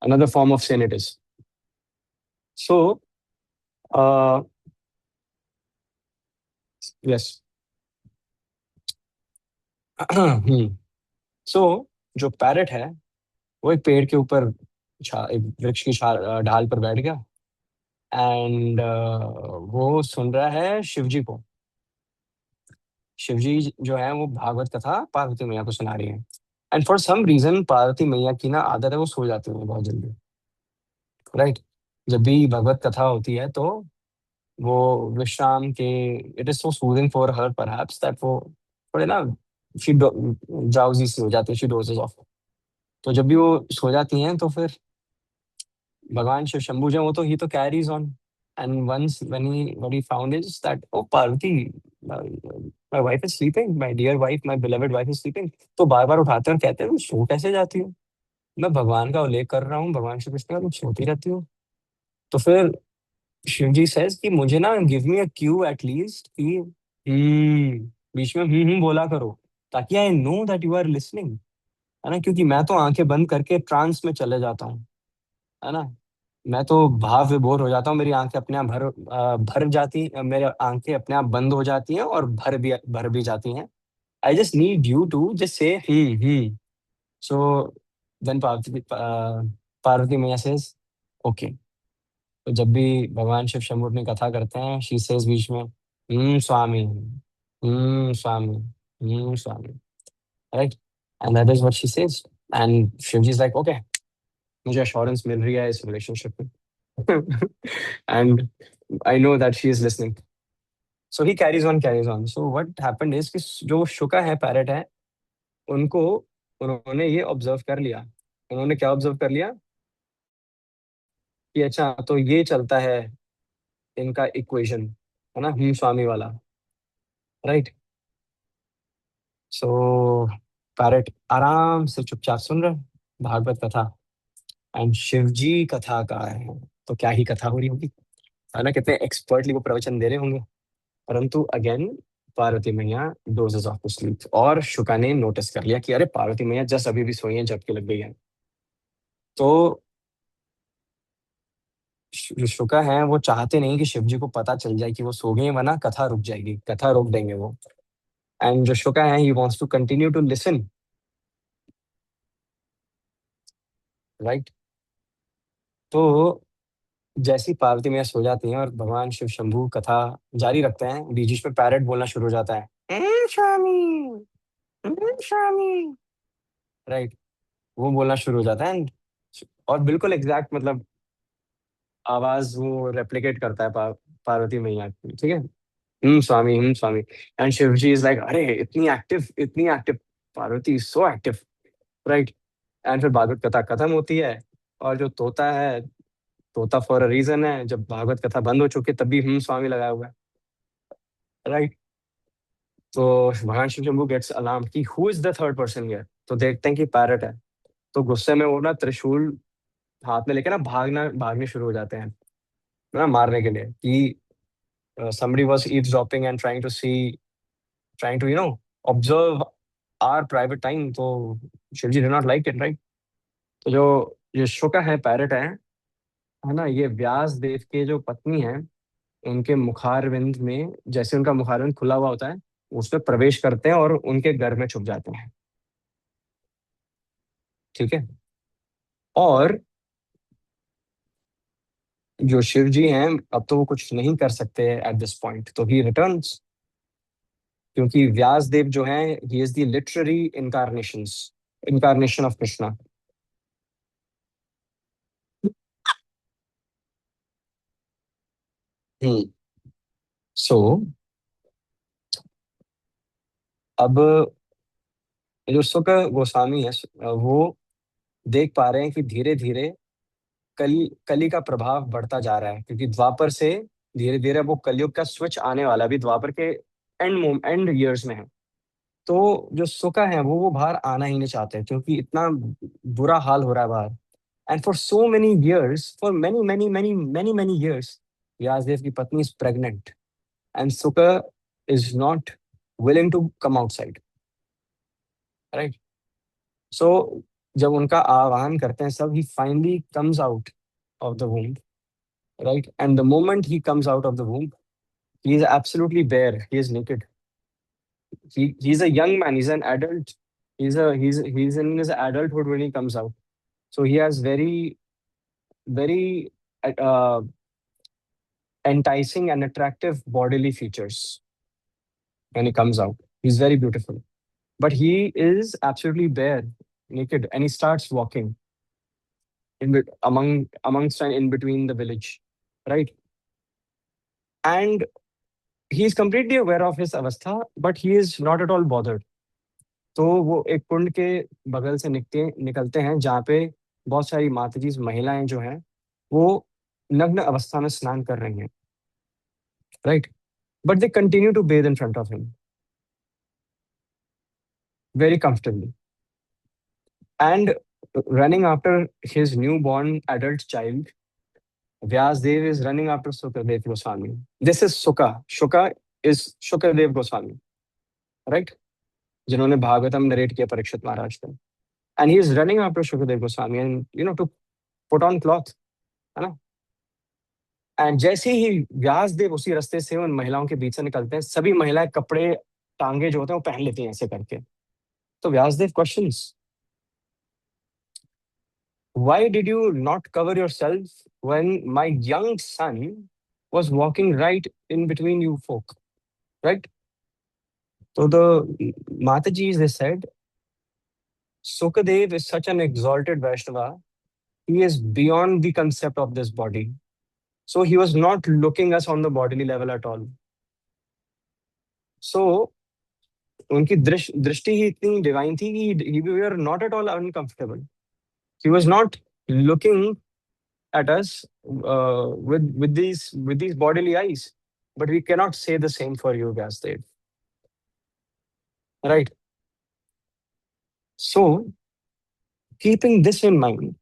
Another form of sin it is. So, uh, yes. So, जो पैरेट है वो एक पेड़ के ऊपर एक वृक्ष की ढाल पर बैठ गया एंड वो सुन रहा है शिवजी को। शिवजी जो है वो भागवत कथा पार्वती मैया को सुना रही है and for some reason Parvati मैया की ना आदत है वो सो जाती है बहुत जल्दी, राइट? जब भी भगवत कथा होती है तो वो विश्राम के, it is so soothing for her perhaps that वो थोड़े ना शी ड्राउजी सी हो जाती है, शी डोजेस ऑफ। तो जब भी वो सो जाती हैं तो फिर भगवान शिव शंभू जो हैं, वो तो ही तो carries on and once when he found is that oh Parvati my wife is sleeping, my dear wife, my beloved wife is sleeping. तो बार बार उठाते हैं और कहते हैं तुम सो कैसे जाती हो? मैं भगवान का उल्लेख कर रहा हूँ, भगवान श्री कृष्ण का, तुम सोती रहती हो। तो फिर शिवजी सेज कि मुझे ना give me a cue at least कि बीच में बोला करो ताकि I know that you are listening, है ना? क्योंकि मैं तो आंखें बंद करके ट्रांस में चले जाता हूँ, है ना? मैं तो भाव विभोर हो जाता हूँ, मेरी आंखें अपने आप भर जाती, मेरी आंखें अपने आप बंद हो जाती हैं और भर भी जाती हैं। I just need you to just say so then Parvati मैया सेज ओके। तो जब भी भगवान शिव शंभू अपनी कथा करते हैं शी सेज बीच में स्वामी, स्वामी, Swami, right? And that is what she says. And Shivji is like, okay, मुझे assurance मिल रही है इस relationship में. And I know that she is listening. So he carries on, carries on. So what happened is कि जो शुका है, पैरट है, उनको उन्होंने ये ऑब्जर्व कर लिया. उन्होंने क्या ऑब्जर्व कर लिया कि अच्छा तो ये चलता है इनका इक्वेशन, है ना, स्वामी वाला, राइट. सो पैरट आराम से चुपचाप सुन रहा है भागवत कथा. एंड शिवजी कथा का है, तो क्या ही कथा हो रही होगी, है ना, कितने एक्सपर्टली वो प्रवचन दे रहे होंगे. परंतु अगेन पार्वती मैया डोजेस ऑफ स्लीप, और शुका ने नोटिस कर लिया कि अरे पार्वती मैया जस्ट अभी भी सोई है, झपकी लग गई है. तो जो शुका है वो चाहते नहीं कि शिव जी को पता चल जाए कि वो सो गए हैं, वरना कथा रुक जाएगी, कथा रोक देंगे वो. एंड जो शुका है, he wants to continue to listen, right. तो जैसी पार्वती मैया सो जाती हैं और भगवान शिव शंभू कथा जारी रखते हैं, बीच बीच में पैरट बोलना शुरू हो जाता है, स्वामी, स्वामी, राइट. वो बोलना शुरू हो जाता है. और बिल्कुल एग्जैक्ट मतलब आवाज वो रेप्लिकेट करता है पार्वती मैया की, ठीक है. स्वामी, स्वामी. एंड शिवजी इज लाइक, अरे इतनी एक्टिव, इतनी active, Parvati so active, right. And फिर भागवत कथा खत्म होती है. और जो तोता है, तोता फॉर अ रीजन है, जब भागवत कथा बंद हो चुकी है तब भी स्वामी लगाया हुआ है, राइट. तो भगवान शिव शंभू गेट्स अलार्म कि who is the third person here. तो देखते हैं कि पैरट है. तो गुस्से में वो ना त्रिशूल हाथ में लेके ना भागने शुरू हो जाते हैं ना, मारने के लिए, कि somebody was eavesdropping and trying to observe our private time. तो Shivji did not like it, right. तो जो ये शुका है, पैरट है ना, ये व्यास देव के जो पत्नी है, उनके मुखारविंद में, जैसे उनका मुखारविंद खुला हुआ होता है, उसमें प्रवेश करते हैं और उनके घर में छुप जाते हैं, ठीक है. और जो शिव जी हैं, अब तो वो कुछ नहीं कर सकते एट दिस पॉइंट, तो ही रिटर्न्स. क्योंकि व्यास देव जो है, he is the literary incarnation of Krishna. Hmm. So अब जो सुक गोस्वामी है, वो देख पा रहे हैं कि धीरे धीरे कली का प्रभाव बढ़ता जा रहा है, क्योंकि द्वापर से धीरे धीरे वो कलयुग का स्विच आने वाला, भी द्वापर के एंड ईयर्स में है. तो जो सुका है वो बाहर आना ही नहीं चाहते, क्योंकि इतना बुरा हाल हो रहा है बाहर. And for so many years, for many many many many many years, Vyasadeva की पत्नी is pregnant, and Shuka is not willing to come outside, right. So जब उनका आह्वान करते हैं सब, he finally comes out of the womb, right. And the moment he comes out of the womb, he is absolutely bare, he is naked. He's a young man, he's an adult. He's in his adulthood when he comes out. So he has very uh, enticing and attractive bodily features when he comes out. He's very beautiful, but he is absolutely bare, naked, and he starts walking amongst and in between the village, right. And he is completely aware of his avastha, but he is not at all bothered. तो वो एक कुंड के बगल से निकलते हैं, जहाँ पे बहुत सारी माताजी महिलाएं जो हैं, वो नग्न अवस्था में स्नान कर रही हैं, right. But they continue to bathe in front of him very comfortably. And running after his new born adult child, Vyasadeva is running after Sukhdev Goswami. This is Shuka is Shukadeva Goswami, right, जिन्होंने भागवतम नरेट किया परीक्षित महाराज को. And he is running after Shukadeva Goswami, and to put on cloth, है ना. एंड जैसे ही व्यासदेव उसी रास्ते से उन महिलाओं के बीच से निकलते हैं, सभी महिलाएं कपड़े टांगे जो होते हैं वो पहन लेती हैं ऐसे करके. तो Vyasdev questions, why did you not cover yourself when my young son was walking right in between you folk, right. तो the Mataji, they said, Sukadev is such an exalted Vaishnava. He is beyond the concept of this body. So he was not looking us on the bodily level at all. So उनकी दृष्टि ही इतनी डिवाइन थी कि he we were not at all uncomfortable. He was not looking at us with these bodily eyes. But we cannot say the same for you, Vyasdev. Right. So keeping this in mind,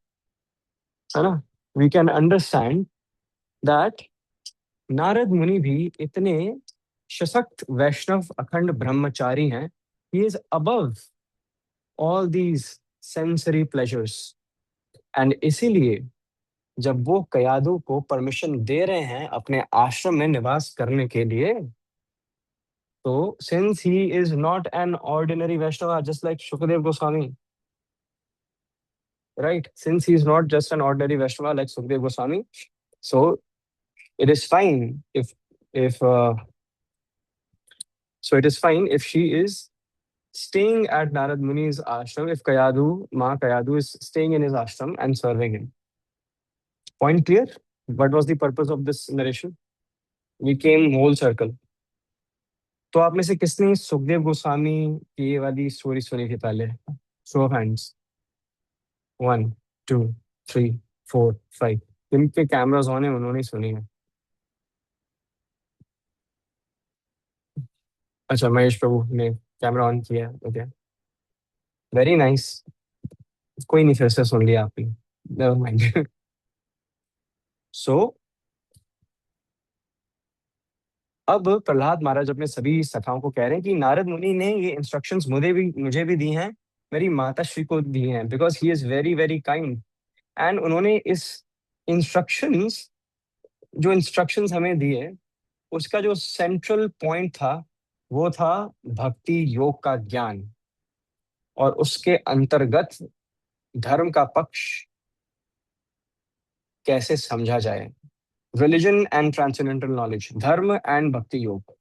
है ना, we can understand that Narad मुनि भी इतने सशक्त वैष्णव अखंड ब्रह्मचारी हैं. He is above all these sensory pleasures. And इसीलिए जब वो कयादू को परमिशन दे रहे हैं अपने आश्रम में निवास करने के लिए, तो since he is not an ordinary Vaishnava just like Shukadev Goswami, right? Since he is not just an ordinary Vaishnava like Sukdev Goswami, so it is fine if so it is fine if she is staying at Narad Muni's ashram, if Kayadu, Ma Kayadu is staying in his ashram and serving him. Point clear? What was the purpose of this narration? We came whole circle. तो आप में से किसने सुखदेव गोस्वामी की ये वाली स्टोरी सुनी थी पहले? Show off hands. 1 2 3 4 5. जिन पे कैमरास ऑन है उन्होंने ही सुनी है. अच्छा, महेश प्रभु ने कैमरा ऑन किया. Okay, very nice. कोई नहीं, फिर से सुन लिया आपने. Never mind. सो अब प्रहलाद महाराज अपने सभी सखाओं को कह रहे हैं कि नारद मुनि ने ये इंस्ट्रक्शंस मुझे भी दी हैं, मेरी माता श्री को दी हैं, because he is very very kind. And उन्होंने इस इंस्ट्रक्शंस जो इंस्ट्रक्शंस हमें दिए, उसका जो सेंट्रल पॉइंट था वो था भक्ति योग का ज्ञान, और उसके अंतर्गत धर्म का पक्ष कैसे समझा जाए. रिलीजन एंड ट्रांसेंडेंटल नॉलेज, धर्म एंड भक्ति योग.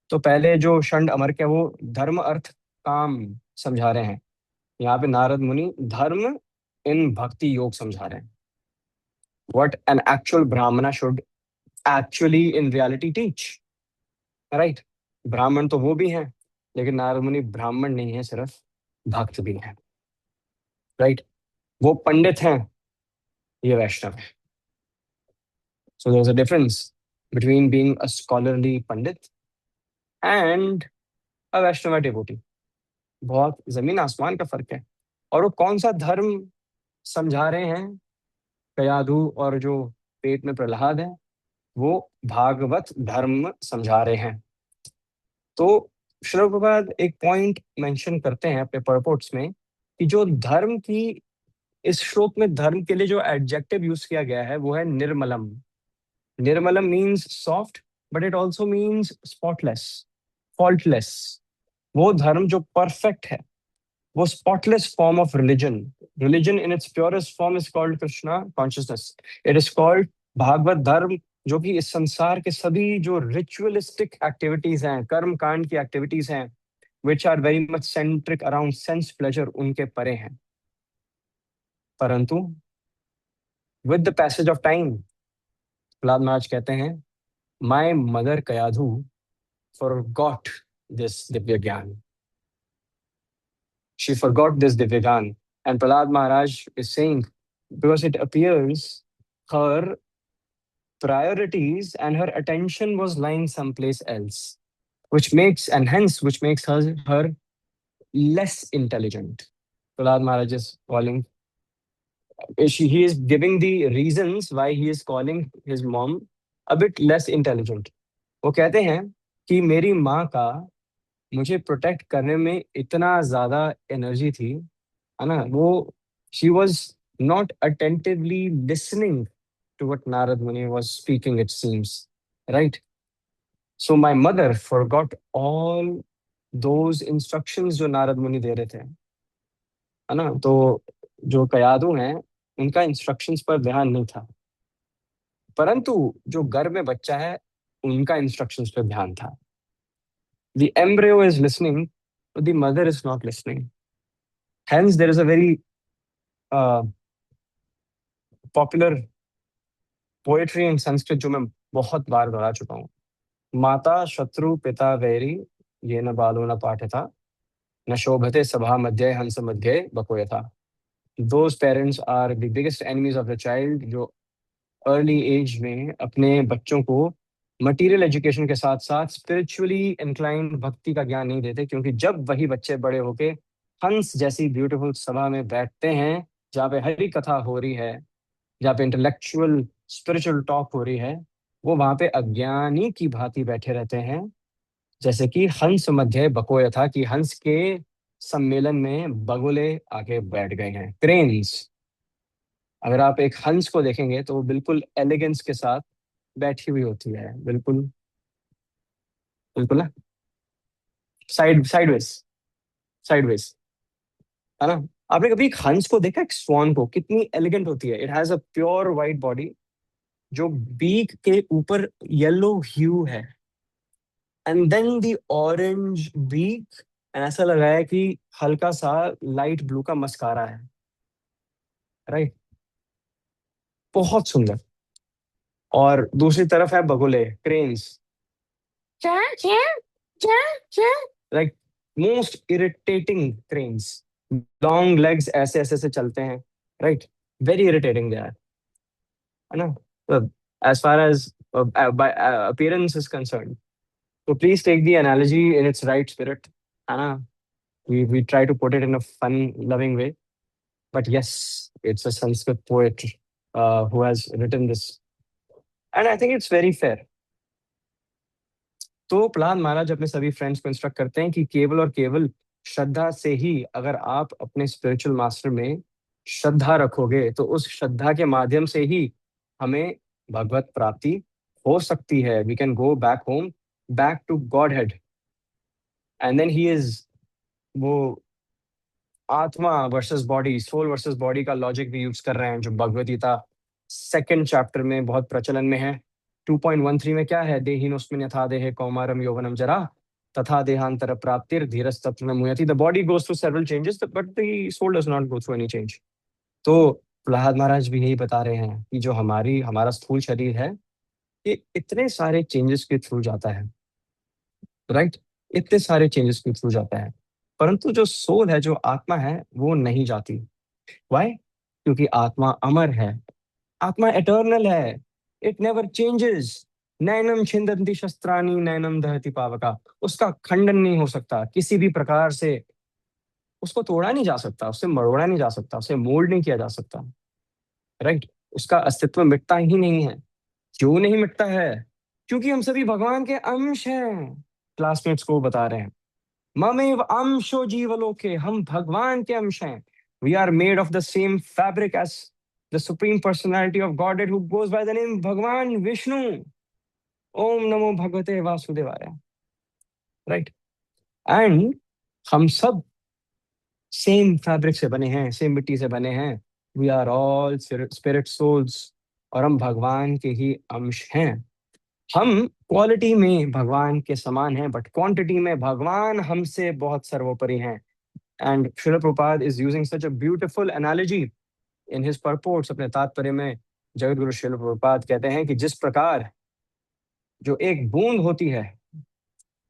तो पहले जो षंड अमर है वो धर्म अर्थ काम समझा रहे हैं. यहाँ पे नारद मुनि धर्म इन भक्ति योग समझा रहे हैं. व्हाट एन एक्चुअल ब्राह्मणा should actually in reality teach. Right. ब्राह्मण तो वो भी हैं, लेकिन नारद मुनि ब्राह्मण नहीं है, सिर्फ भक्त भी हैं. राइट. वो पंडित हैं, ये वैष्णव है. So there's a difference between being a scholarly pandit and a Vaishnava devotee. बहुत जमीन आसमान का फर्क है. और वो कौन सा धर्म समझा रहे हैं कयाधु और जो पेट में प्रहलाद है, वो भागवत धर्म समझा रहे हैं. तो श्रील प्रभुपाद एक पॉइंट मेंशन करते हैं अपने परपोर्ट्स में कि जो धर्म की, इस श्लोक में धर्म के लिए जो एडजेक्टिव यूज किया गया है वो है निर्मलम. Nirmalam means soft, but it also means spotless, faultless. वो धर्म जो perfect है, वो spotless form of religion. Religion in its purest form is called Krishna consciousness. It is called Bhagavat धर्म, जो कि इस संसार के सभी जो ritualistic activities हैं, कर्म कांड की activities हैं, which are very much centric around sense pleasure, उनके परे हैं. परंतु with the passage of time, Prahlad महाराज कहते हैं, my mother Kayadhu forgot this Divya Gyan. She forgot this Divya Gyan. And Prahlad Maharaj is saying, because it appears her priorities and her attention was lying someplace else, which makes her less intelligent. Prahlad Maharaj is calling, he is giving the reasons why he is calling his mom a bit less intelligent. वो कहते हैं कि मेरी माँ का मुझे प्रोटेक्ट करने में इतना ज्यादा एनर्जी थी, है ना, वो she was not attentively listening to what Narada Muni was speaking, it seems. Right. So my mother forgot all those instructions जो नारद मुनि दे रहे थे, है ना. तो जो कयादू हैं उनका इंस्ट्रक्शंस पर ध्यान नहीं था, परंतु जो घर में बच्चा है उनका इंस्ट्रक्शंस पर ध्यान था. The embryo is listening, but the mother is not listening. Hence, there is a very uh, popular poetry in Sanskrit जो मैं बहुत बार दोहरा चुका हूँ. माता शत्रु पिता वैरी ये न बालो न पाठयता न शोभते सभा मध्य हंस मध्य बको यथा. Those parents are the biggest enemies of the child जो अर्ली एज में अपने बच्चों को मटेरियल एजुकेशन के साथ साथ स्पिरिचुअली इंक्लाइंड भक्ति का ज्ञान नहीं देते, क्योंकि जब वही बच्चे बड़े होके हंस जैसी ब्यूटीफुल सभा में बैठते हैं जहाँ पे हरी कथा हो रही है, जहाँ पे इंटेलेक्चुअल स्पिरिचुअल टॉक हो रही है, वो वहां पे अज्ञानी की भांति बैठे रहते हैं. जैसे कि हंस मध्य बकोया था कि हंस के सम्मेलन में बगुले आके बैठ गए हैं, क्रेन्स. अगर आप एक हंस को देखेंगे तो वो बिल्कुल एलिगेंस के साथ बैठी हुई होती है, बिल्कुल बिल्कुल ना, साइडवेज, साइडवेज, है ना. आपने कभी एक हंस को देखा, एक स्वान को, कितनी एलिगेंट होती है. It has a pure white body, जो बीक के ऊपर येलो ह्यू है, and then the orange beak, ऐसा लगा है कि हल्का सा लाइट ब्लू का मस्कारा है, राइट. बहुत सुंदर. और दूसरी तरफ है बगुले, cranes, like most irritating cranes. Long legs ऐसे ऐसे से चलते हैं, right. Very irritating they are, है ना. As far as appearance is concern, तो please take the analogy in its right spirit, है ना. We try to put it in a fun loving way, but yes, it's a Sanskrit poet who has written this, and I think it's very fair. तो प्रहलाद महाराज अपने सभी फ्रेंड्स को इंस्ट्रक्ट करते हैं कि केवल और केवल श्रद्धा से ही, अगर आप अपने स्पिरिचुअल मास्टर में श्रद्धा रखोगे तो उस श्रद्धा के माध्यम से ही हमें भगवत प्राप्ति हो सकती है. We can go back home, back to godhead, and then he is, वो आत्मा versus body, soul versus body का लॉजिक भी यूज कर रहे हैं, जो भगवत गीता सेकंड चैप्टर में बहुत प्रचलन में है. 2.13 में क्या है, देहिनोस्मिन यथा देहे कौमारम यौवनम जरा तथा देहांतर प्राप्तिर धीरज तत्र न मुह्यति. The body goes through several changes but the soul does not go through any change. तो प्रहलाद महाराज भी यही बता रहे हैं कि जो हमारा स्थूल शरीर है, ये इतने सारे चेंजेस के थ्रू जाता है, राइट. इतने सारे चेंजेस के थ्रू जाता है, परंतु जो सोल है, जो आत्मा है, वो नहीं जाती. वाई? क्योंकि आत्मा अमर है, आत्मा एटर्नल है. It never changes. नैनम छिंदन्ति शस्त्राणि नैनम दहति पावका. उसका खंडन नहीं हो सकता किसी भी प्रकार से, उसको तोड़ा नहीं जा सकता, उससे मरोड़ा नहीं जा सकता, उसे मोल्ड नहीं किया जा सकता, राइट. उसका अस्तित्व मिटता ही नहीं है. क्यों नहीं मिटता है? क्योंकि हम सभी भगवान के अंश हैं. क्लासमेट्स को बता रहे हैं, ममेव अंशो जीवलोके, हम भगवान के अंश हैं. We are made of the same fabric as the supreme personality of godhead who goes by the name भगवान विष्णु. ओम नमो भगवते वासुदेवाय, राइट. एंड हम सब सेम फैब्रिक से बने हैं, सेम मिट्टी से बने हैं. We are all spirit souls, और हम भगवान के ही अंश हैं. हम क्वालिटी में भगवान के समान हैं, बट क्वांटिटी में भगवान हमसे बहुत सर्वोपरि हैं. And Srila Prabhupada is using such a beautiful analogy in his purports. अपने तात्पर्य में जगत गुरु श्रील प्रभुपाद कहते हैं कि जिस प्रकार जो एक बूंद होती है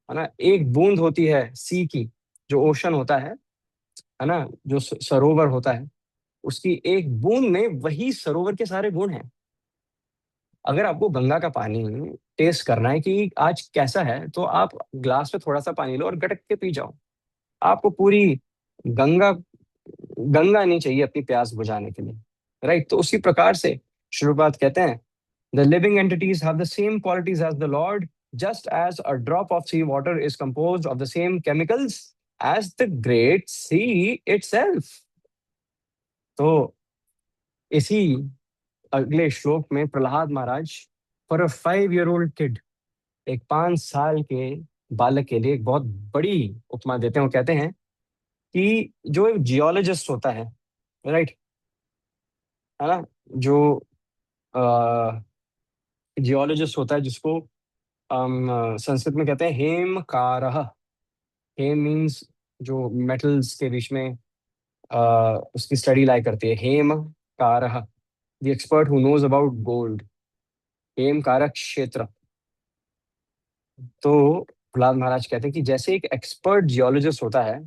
ना, एक बूंद होती है सी की, जो ओशन होता है ना, जो सरोवर होता है, उसकी एक बूंद में वही सरोवर के सारे गुण हैं. अगर आपको गंगा का पानी टेस्ट करना है कि आज कैसा है, तो आप ग्लास में थोड़ा सा पानी लो और गटक के पी जाओ. आपको पूरी गंगा गंगा नहीं चाहिए अपनी प्यास बुझाने के लिए, राइट. तो उसी प्रकार से शुरुआत कहते हैं, the living entities have the same qualities as the lord, just as a drop of sea water is composed of the same chemicals as the great sea itself. तो इसी अगले श्लोक में Prahlad Maharaj for a 5 year old किड, एक 5 साल के बालक के लिए एक बहुत बड़ी उपमा देते हैं. वो कहते हैं कि जो एक जियोलॉजिस्ट होता है, राइट, है ना, जो जियोलॉजिस्ट होता है, जिसको हम संस्कृत में कहते हैं हेमकारः, हेम मीन्स जो मेटल्स के बीच में उसकी स्टडी लाई करती है। हेम कारः, the expert who knows about gold. हेम कारक क्षेत्र। तो प्रहलाद महाराज कहते हैं कि जैसे एक एक्सपर्ट जियोलॉजिस्ट होता है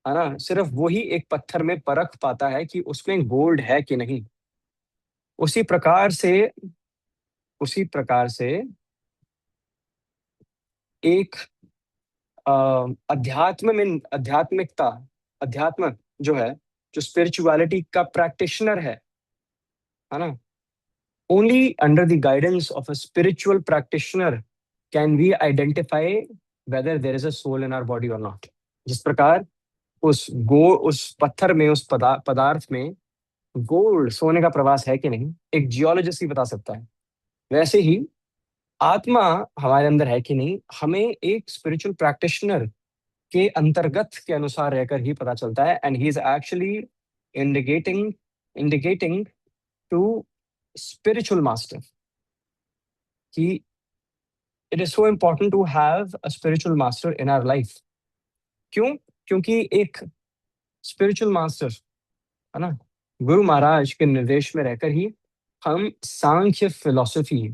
ना, सिर्फ वही एक पत्थर में परख पाता है कि उसमें गोल्ड है कि नहीं। उसी प्रकार से उसी प्रकार से एक अ, आध्यात्मिकता, अध्यात्म जो है, जो स्पिरिचुअलिटी का प्रैक्टिशनर है ना, only under the guidance of a spiritual practitioner can we identify whether there is a soul in our body और नॉट। जिस प्रकार उस पत्थर में, उस पदार्थ में गोल्ड, सोने का प्रवास है कि नहीं, एक जियोलॉजिस्ट ही बता सकता है। वैसे ही आत्मा हमारे अंदर है कि नहीं, हमें एक स्पिरिचुअल प्रैक्टिशनर के अंतर्गत के अनुसार रहकर ही पता चलता है। And he is actually indicating indicating to spiritual master कि it is so important to have a spiritual master in our life. क्यों? क्योंकि एक स्पिरिचुअल मास्टर, है ना, गुरु महाराज के निर्देश में रहकर ही हम सांख्य फिलॉसफी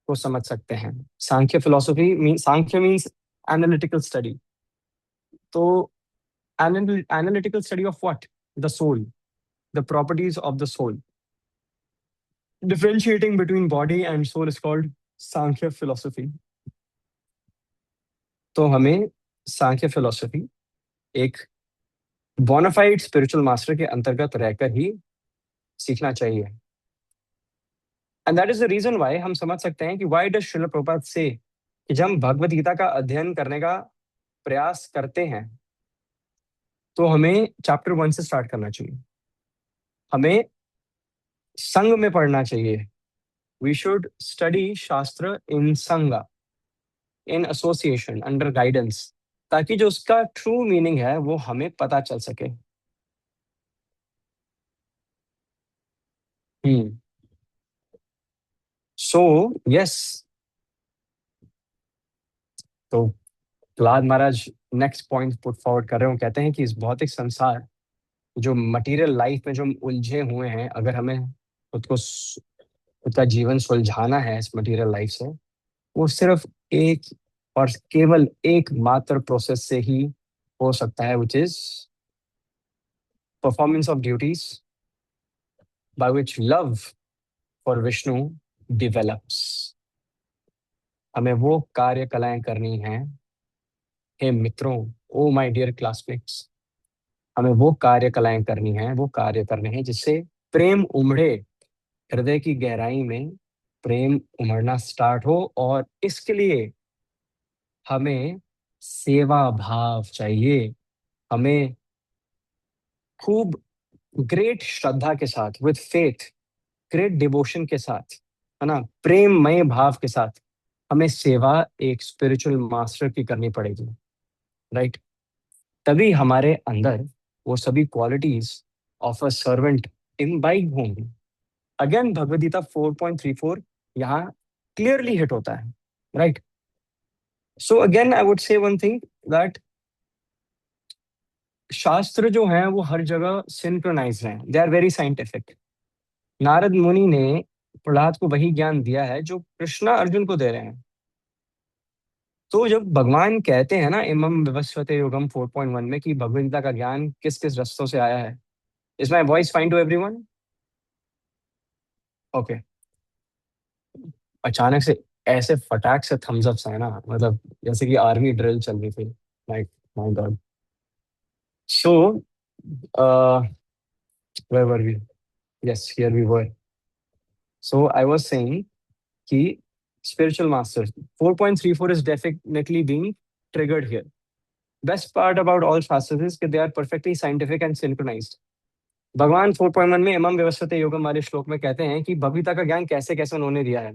को समझ सकते हैं। Sankhya philosophy mean, Sankhya means analytical study. तो analytical study of what? The soul, the properties of the soul. Differentiating between body and soul is called Sankhya philosophy. तो हमें सांख्य फिलोसफी एक बोनाफाइड स्पिरिचुअल मास्टर के अंतर्गत रहकर ही सीखना चाहिए। And that is the reason why हम समझ सकते हैं कि व्हाई डज श्रील प्रभुपाद से कि जब हम भगवत गीता का अध्ययन करने का प्रयास करते हैं तो हमें चैप्टर 1 से स्टार्ट करना चाहिए। हमें संघ में पढ़ना चाहिए। वी शुड स्टडी शास्त्र इन संघ, इन एसोसिएशन, अंडर गाइडेंस, ताकि जो उसका ट्रू मीनिंग है वो हमें पता चल सके। हम्म। सो यस, तो प्रहलाद महाराज नेक्स्ट पॉइंट पुट फॉरवर्ड कर रहे हो, कहते हैं कि इस भौतिक संसार, जो मटेरियल लाइफ में जो हम उलझे हुए हैं, अगर हमें खुद का जीवन सुलझाना है इस मटेरियल लाइफ से, वो सिर्फ एक और केवल एक मात्र प्रोसेस से ही हो सकता है, which is performance of duties by which love for Vishnu develops. हमें वो कार्य कलाएं करनी हैं, हे मित्रों, ओ माय डियर क्लासमेट्स, हमें वो कार्य कलाएं करनी हैं, वो कार्य करने हैं जिससे प्रेम उमड़े, हृदय की गहराई में प्रेम उमड़ना स्टार्ट हो। और इसके लिए हमें सेवा भाव चाहिए। हमें खूब ग्रेट श्रद्धा के साथ, विद फेथ, ग्रेट डिवोशन के साथ, है ना, प्रेममय भाव के साथ हमें सेवा एक स्पिरिचुअल मास्टर की करनी पड़ेगी। राइट? तभी हमारे अंदर वो सभी qualities of a servant imbibe होंगी। अगेन भगवदगीता 4.34 यहाँ क्लियरली हिट होता है। Right? So again I would say one thing, that शास्त्र जो हैं वो हर जगह सिंक्रोनाइज हैं, they are very scientific. Narad Muni ने प्रहलाद को वही ज्ञान दिया है जो कृष्णा अर्जुन को दे रहे हैं। तो जब भगवान कहते हैं ना इमं विवस्वते योगम 4.1 में कि भगवद गीता का ज्ञान किस किस रस्तों से आया है, is my voice fine to everyone? Okay. अचानक से ऐसे फटाक से थम्स अप्स है ना, मतलब जैसे कि आर्मी ड्रिल चल रही थी। My my god. So where were we? Yes, here we were. So I was saying कि spiritual masters 4.34 is definitely being triggered here. Best part about all shastras is that they are perfectly scientific and synchronized. भगवान 4.1 में इमम व्यवस्थित योगम वाले श्लोक में कहते हैं कि भगवता का ज्ञान कैसे कैसे उन्होंने दिया है।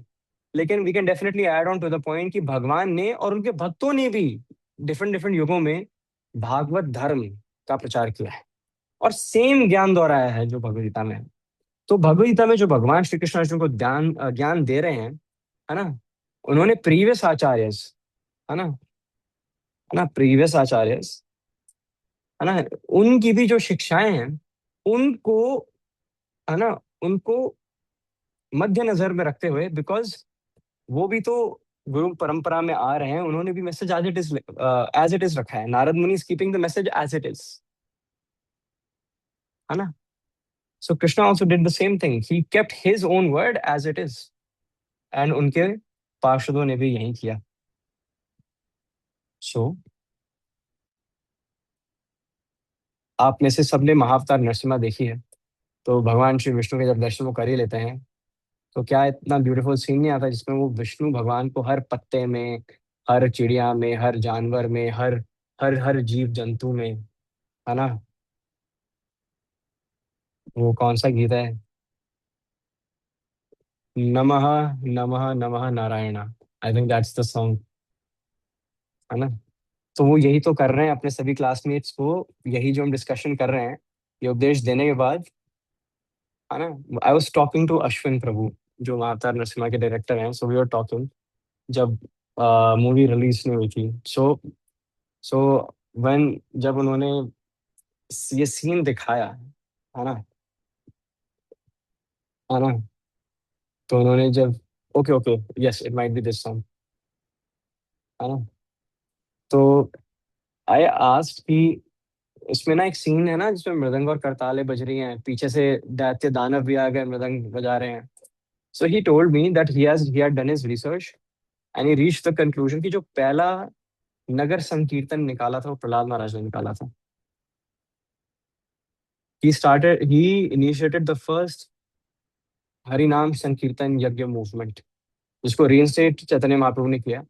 लेकिन we can definitely add on to the point कि भगवान ने और उनके भक्तों ने भी डिफरेंट डिफरेंट युगों में भागवत धर्म का प्रचार किया है और सेम ज्ञान दोहराया है जो भगवदगीता में है। तो भगवदगीता में जो भगवान श्री कृष्ण अर्जुन को ज्ञान ज्ञान दे रहे हैं, है ना, उन्होंने प्रीवियस आचार्यस, है ना, है ना, प्रीवियस आचार्य, है ना, उनकी भी जो शिक्षाएं हैं, उनको, है ना, उनको मध्य नजर में रखते हुए, बिकॉज वो भी तो गुरु परंपरा में आ रहे हैं, उन्होंने भी मैसेज एज इट इज रखा है। Narada Muni is keeping the message as it is, है ना। So Krishna also did the same thing, he kept his own word as it is, and उनके पार्षदों ने भी यही किया। सो आप में से सबने महाअवतार नरसिम्हा देखी है, तो भगवान श्री विष्णु के जब दर्शन वो कर ही लेते हैं, तो क्या इतना ब्यूटीफुल सीन नहीं आता जिसमें वो विष्णु भगवान को हर पत्ते में, हर चिड़िया में, हर जानवर में, हर हर हर जीव जंतु में, है ना। वो कौन सा गीत है? नमः नमः नमः Narayan, I think that's the song, है ना। तो वो यही तो कर रहे हैं अपने सभी क्लासमेट्स को, यही जो हम डिस्कशन कर रहे हैं, ये उपदेश देने के बाद, है ना। I was talking to Ashwin Prabhu, जो अवतार नरसिम्हा के डायरेक्टर हैं, सो वी वर टॉकिंग, जब मूवी रिलीज नहीं हुई थी। सो व्हेन, जब उन्होंने ये सीन दिखाया, है ना, है ना, तो उन्होंने जब, okay okay, yes it might be this song, है ना। तो आई आस्क्ड कि इसमें ना एक सीन है ना जिसमें मृदंग और करताले बज रही हैं, पीछे से दैत्य दानव भी आ गए, मृदंग बजा रहे हैं। So he told me that he had done his research, and he reached the conclusion कि जो पहला नगर संकीर्तन निकाला था वो प्रहलाद महाराज ने निकाला था। ही इनिशिएटेड द फर्स्ट हरिनाम संकीर्तन यज्ञ मूवमेंट, जिसको रीइंस्टेट चैतन्य महाप्रभु ने किया।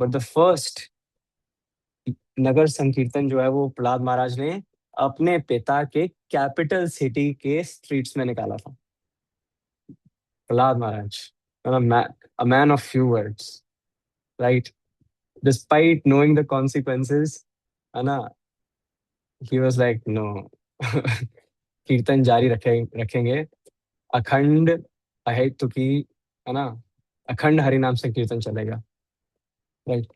बट द फर्स्ट नगर संकीर्तन जो है वो प्रहलाद महाराज ने अपने पिता के कैपिटल सिटी के स्ट्रीट्स में निकाला था। प्रहलाद महाराज, a man of few words, right? Despite knowing the consequences, है ना, he was like, no, कीर्तन जारी रखेंगे, अखंड अहेतु की, है ना, अखंड हरिनाम संकीर्तन चलेगा, राइट।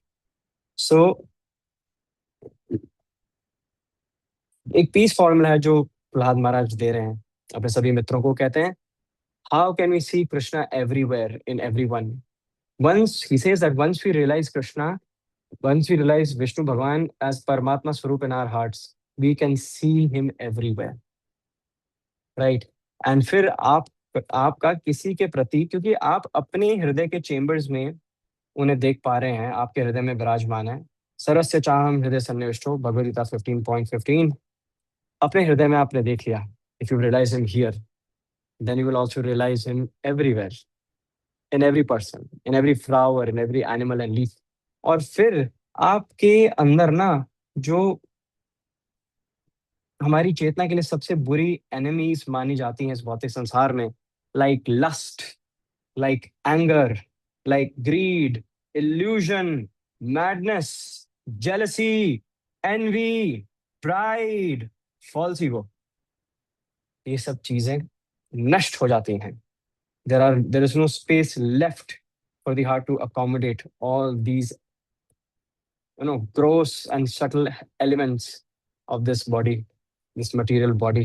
सो एक पीस फॉर्मूला है जो प्रहलाद महाराज दे रहे हैं अपने सभी मित्रों को, कहते हैं, how can we see Krishna everywhere in everyone? once he says that once we realize krishna, once we realize vishnu bhagwan as paramatma swarup in our hearts, we can see him everywhere, right? And फिर आपका किसी के प्रति, क्योंकि आप अपने हृदय के चेम्बर्स में उन्हें देख पा रहे हैं, आपके हृदय में विराजमान है। सरस्य चाहम हृदय सन्निविष्टो, भगवद गीता 15.15। अपने हृदय में आपने देख लिया, if you realise him here, then you will also realise him everywhere, in every person, in every flower, in every animal and leaf. और फिर आपके अंदर ना, जो हमारी चेतना के लिए सबसे बुरी एनिमीज मानी जाती हैं इस भौतिक संसार में, like lust, like anger, like greed, illusion, madness, jealousy, envy, pride, false ego, ये सब चीजें नष्ट हो जाती हैं। There is no space left for the heart to accommodate all these, gross and subtle elements of this body, this material body.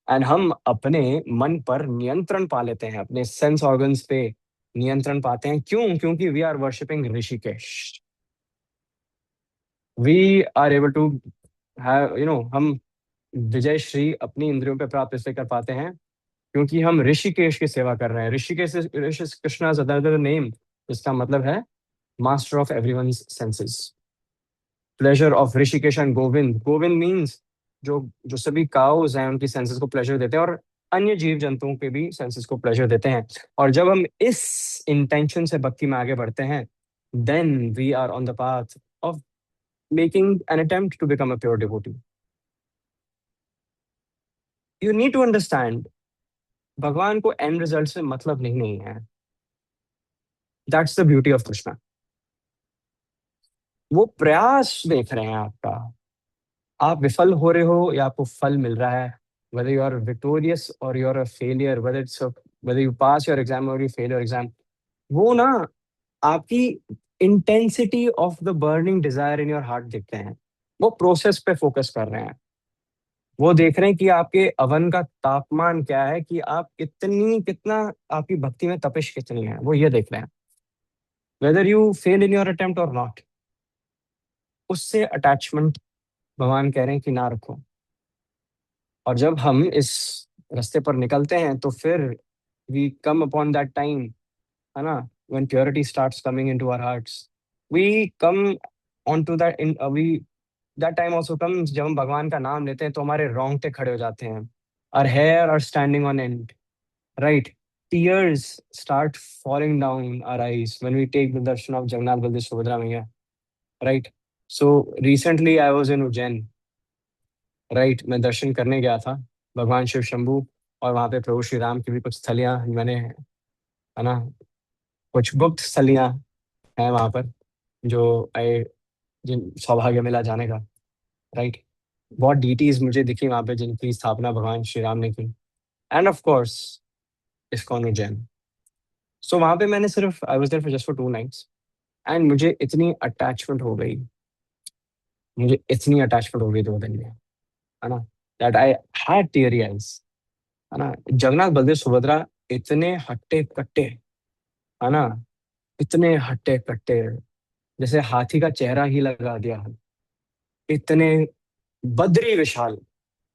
And हम अपने मन पर नियंत्रण पा लेते हैं, अपने सेंस ऑर्गन्स पे नियंत्रण पाते हैं। क्यों? क्योंकि we are worshipping Hrishikesh. We are able to have, हम विजय श्री अपनी इंद्रियों पे प्राप्त इसलिए कर पाते हैं क्योंकि हम ऋषिकेश की सेवा कर रहे हैं। ऋषिकेश, ऋषि कृष्णा इज अनदर नेम, इसका मतलब है master of everyone's senses, pleasure of Rishikesh and Govind. Govind means जो जो सभी काउज हैं उनकी सेंसेस को प्लेजर देते हैं, और अन्य जीव जंतुओं के भी सेंसेस को प्लेजर देते हैं। और जब हम इस इंटेंशन से भक्ति में आगे बढ़ते हैं, then we are on the path of making an attempt to become a pure devotee. You need to understand, भगवान को एंड रिजल्ट से मतलब नहीं है। That's the beauty of Krishna. वो प्रयास देख रहे हैं आपका, आप विफल हो रहे हो या आपको फल मिल रहा है, whether you are victorious or you are a failure, whether you pass your exam or you fail your exam, वो ना आपकी intensity of the burning desire in your heart देखते हैं, वो प्रोसेस पे फोकस कर रहे हैं। वो देख रहे हैं कि आपके अवन का तापमान क्या है, कि आप कितना आपकी भक्ति में तपिश कितनी है, वो ये देख रहे हैं। Whether you fail in your attempt और नॉट, उससे अटैचमेंट भगवान कह रहे हैं कि ना रखो। और जब हम इस रास्ते पर निकलते हैं तो फिर we come upon that time, है ना, when purity starts coming into our hearts, we come onto that in we that time also comes जब हम भगवान का नाम लेते हैं तो हमारे रोंगटे खड़े हो जाते हैं, our hair are standing on end, right? Tears start falling down our eyes when we take the darshan of Jagannath Baldev Subhadra Maiya, right? So recently I was in Ujjain, right? मैं दर्शन करने गया था भगवान शिव शंभू, और वहाँ पे प्रभु श्री राम की भी कुछ स्थलियाँ मैंने, है ना, कुछ गुप्त स्थलियाँ हैं वहाँ पर, जो आई जिन सौभाग्य मिला जाने का, राइट। बहुत डीटीज मुझे दिखी वहाँ पे जिनकी स्थापना भगवान श्री राम ने की। And of course ISKCON Ujjain. So वहाँ पे मैंने सिर्फ I was there for just for 2 nights, and मुझे इतनी अटैचमेंट हो गई 2 दिन में, है ना, that I had teary eyes, है ना। जगन्नाथ बलदेव सुभद्रा इतने हट्टे कट्टे, है ना, इतने हट्टे कट्टे, जैसे हाथी का चेहरा ही लगा दिया है। इतने बद्री विशाल,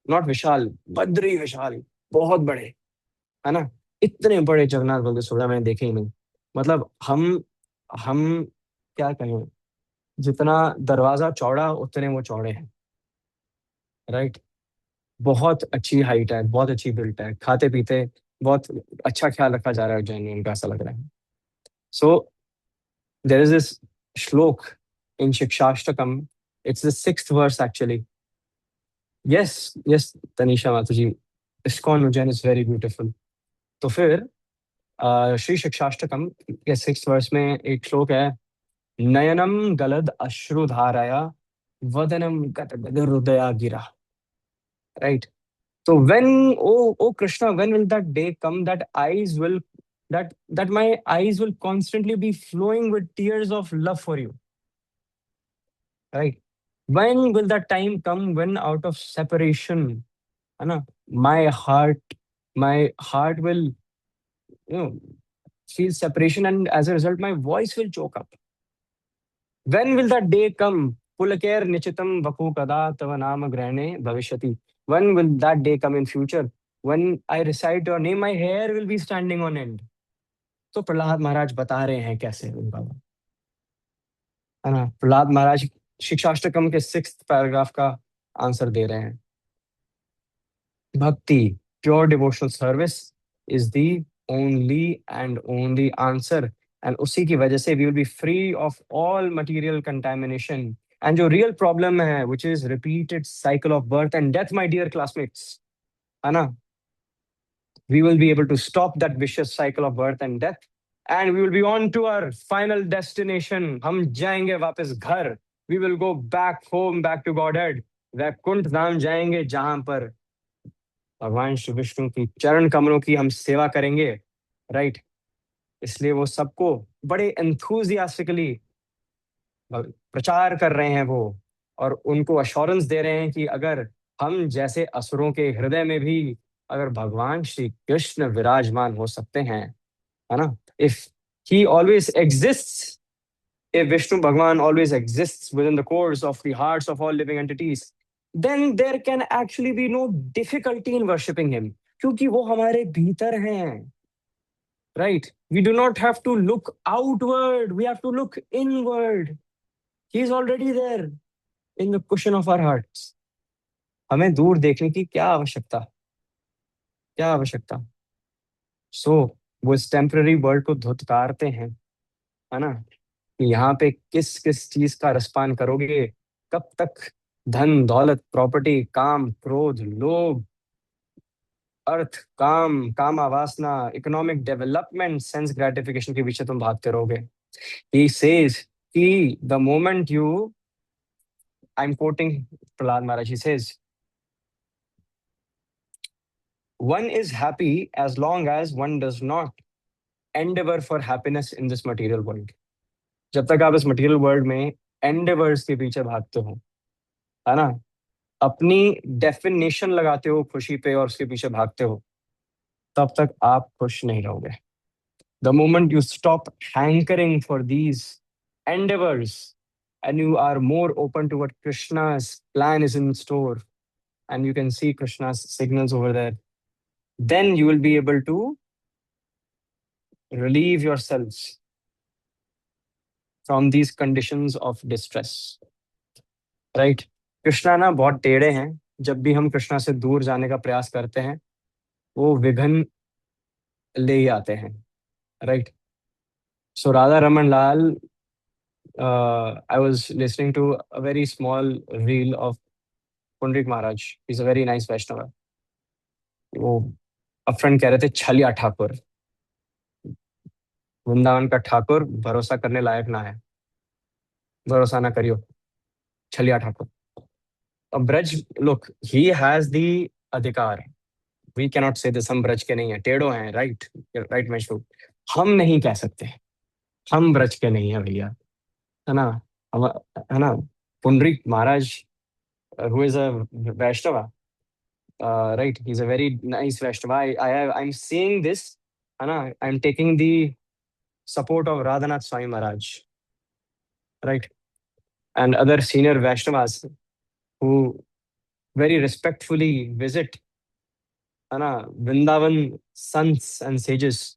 नॉट विशाल, बद्री विशाल, बहुत बड़े, है ना। इतने बड़े जगन्नाथ बलदेव सुभद्रा मैंने देखे ही नहीं। मतलब हम क्या कहें, जितना दरवाजा चौड़ा उतने वो चौड़े हैं, राइट। बहुत अच्छी हाइट है, बहुत अच्छी बिल्ट है, खाते पीते बहुत अच्छा ख्याल रखा जा रहा है उज्जैन में, उनका ऐसा लग रहा है। So there is this shloka in Shikshashtakam, it's the 6th verse actually. Yes, yes Tanisha Mata ji, ISKCON Ujjain is very beautiful. तो फिर श्री शिक्षाष्टकम के 6th verse में एक श्लोक है, नयनम गलद अश्रुधाराया वदनम गदगद हृदया गिरा, right. So when, oh Krishna, when will that day come that my eyes will constantly be flowing with tears of love for you, right? When will that time come when out of separation, है ना, my heart will, you know, feel separation, and as a result my voice will choke up. When will that day come? Pulakir nichitam vapu kada tava nama grahane bhavishyati. When will that day come in future? When I recite your name, my hair will be standing on end. तो प्रहलाद महाराज बता रहे हैं कैसे उनका, है ना। प्रहलाद महाराज शिक्षाष्टकम के 6th पैराग्राफ का आंसर दे रहे हैं। भक्ति, pure devotional service is the only answer, and उसी की वजह से we will be free of all material contamination. And जो रियल प्रॉब्लम है which is repeated cycle of birth and death, my dear classmates, है ना, we will be able to stop that vicious cycle of birth and death, and we will be on to our final destination. हम जाएंगे वापस घर, we will go back home, back to Godhead, Vaikuntha धाम जाएंगे, जहां पर भगवान श्री विष्णु की चरण कमलों की हम सेवा करेंगे, राइट। इसलिए वो सबको बड़े एंथुजियास्टिकली प्रचार कर रहे हैं वो, और उनको अश्योरेंस दे रहे हैं कि अगर हम जैसे असुरों के हृदय में भी अगर भगवान श्री कृष्ण विराजमान हो सकते हैं, है ना, if he always exists, if Vishnu Bhagwan always exists within the cores of the hearts of all living entities, then there can actually be no difficulty in worshipping him, क्योंकि वो हमारे भीतर हैं, right? We do not have to look outward, we have to look inward. He is already there in the cushion of our hearts. हमें दूर देखने की क्या आवश्यकता, क्या आवश्यकता। सो वो इस टेम्पररी वर्ल्ड को धुतकारते हैं, है ना, कि यहाँ पे किस किस चीज का रसपान करोगे, कब तक धन दौलत प्रॉपर्टी काम क्रोध लोभ अर्थ काम कामावासना इकोनॉमिक डेवलपमेंट सेंस ग्रेटिफिकेशन के पीछे तुम भागते रहोगे। ही सेज कि the moment you, I am quoting Prahlad Maharaj, he says one is happy as long as one does not endeavor for happiness in this material world, जब तक आप इस मटेरियल वर्ल्ड में एंडेवर्स के पीछे भागते हो, है ना, अपनी डेफिनेशन लगाते हो खुशी पे और उसके पीछे भागते हो, तब तक आप खुश नहीं रहोगे. The moment you stop hankering for these endeavors and you are more open to what Krishna's plan is in store, and you can see Krishna's signals over there, then you will be able to relieve yourselves from these conditions of distress. Right? Krishna ना बहुत टेढ़े हैं. जब भी हम कृष्णा से दूर जाने का प्रयास करते हैं, वो विघ्न ले ही आते हैं. Right. So Radha Raman Lal, I was listening to a very small reel of Punrik Maharaj. He's a very nice Vaishnava. वो अपफ्रंट कह रहे थे छलिया ठाकुर, वृंदावन का ठाकुर भरोसा करने लायक ना है, भरोसा ना करियो, छलिया ठाकुर. अब Braj, look, he has the अधिकार. वी कैनॉट से दिस, हम ब्रज के नहीं है, टेढ़ो हैं. राइट, राइट मशहूर. हम नहीं कह सकते, हम ब्रज के नहीं है भैया, है ना. हम, है ना, Pundarik Maharaj, who is a Vaishnava, right, he's a very nice Vaishnava. I'm seeing this, है ना. I'm taking the support of Radhanath Swami Maharaj, right, and other senior Vaishnavas who very respectfully visit, है ना, Vrindavan sons and sages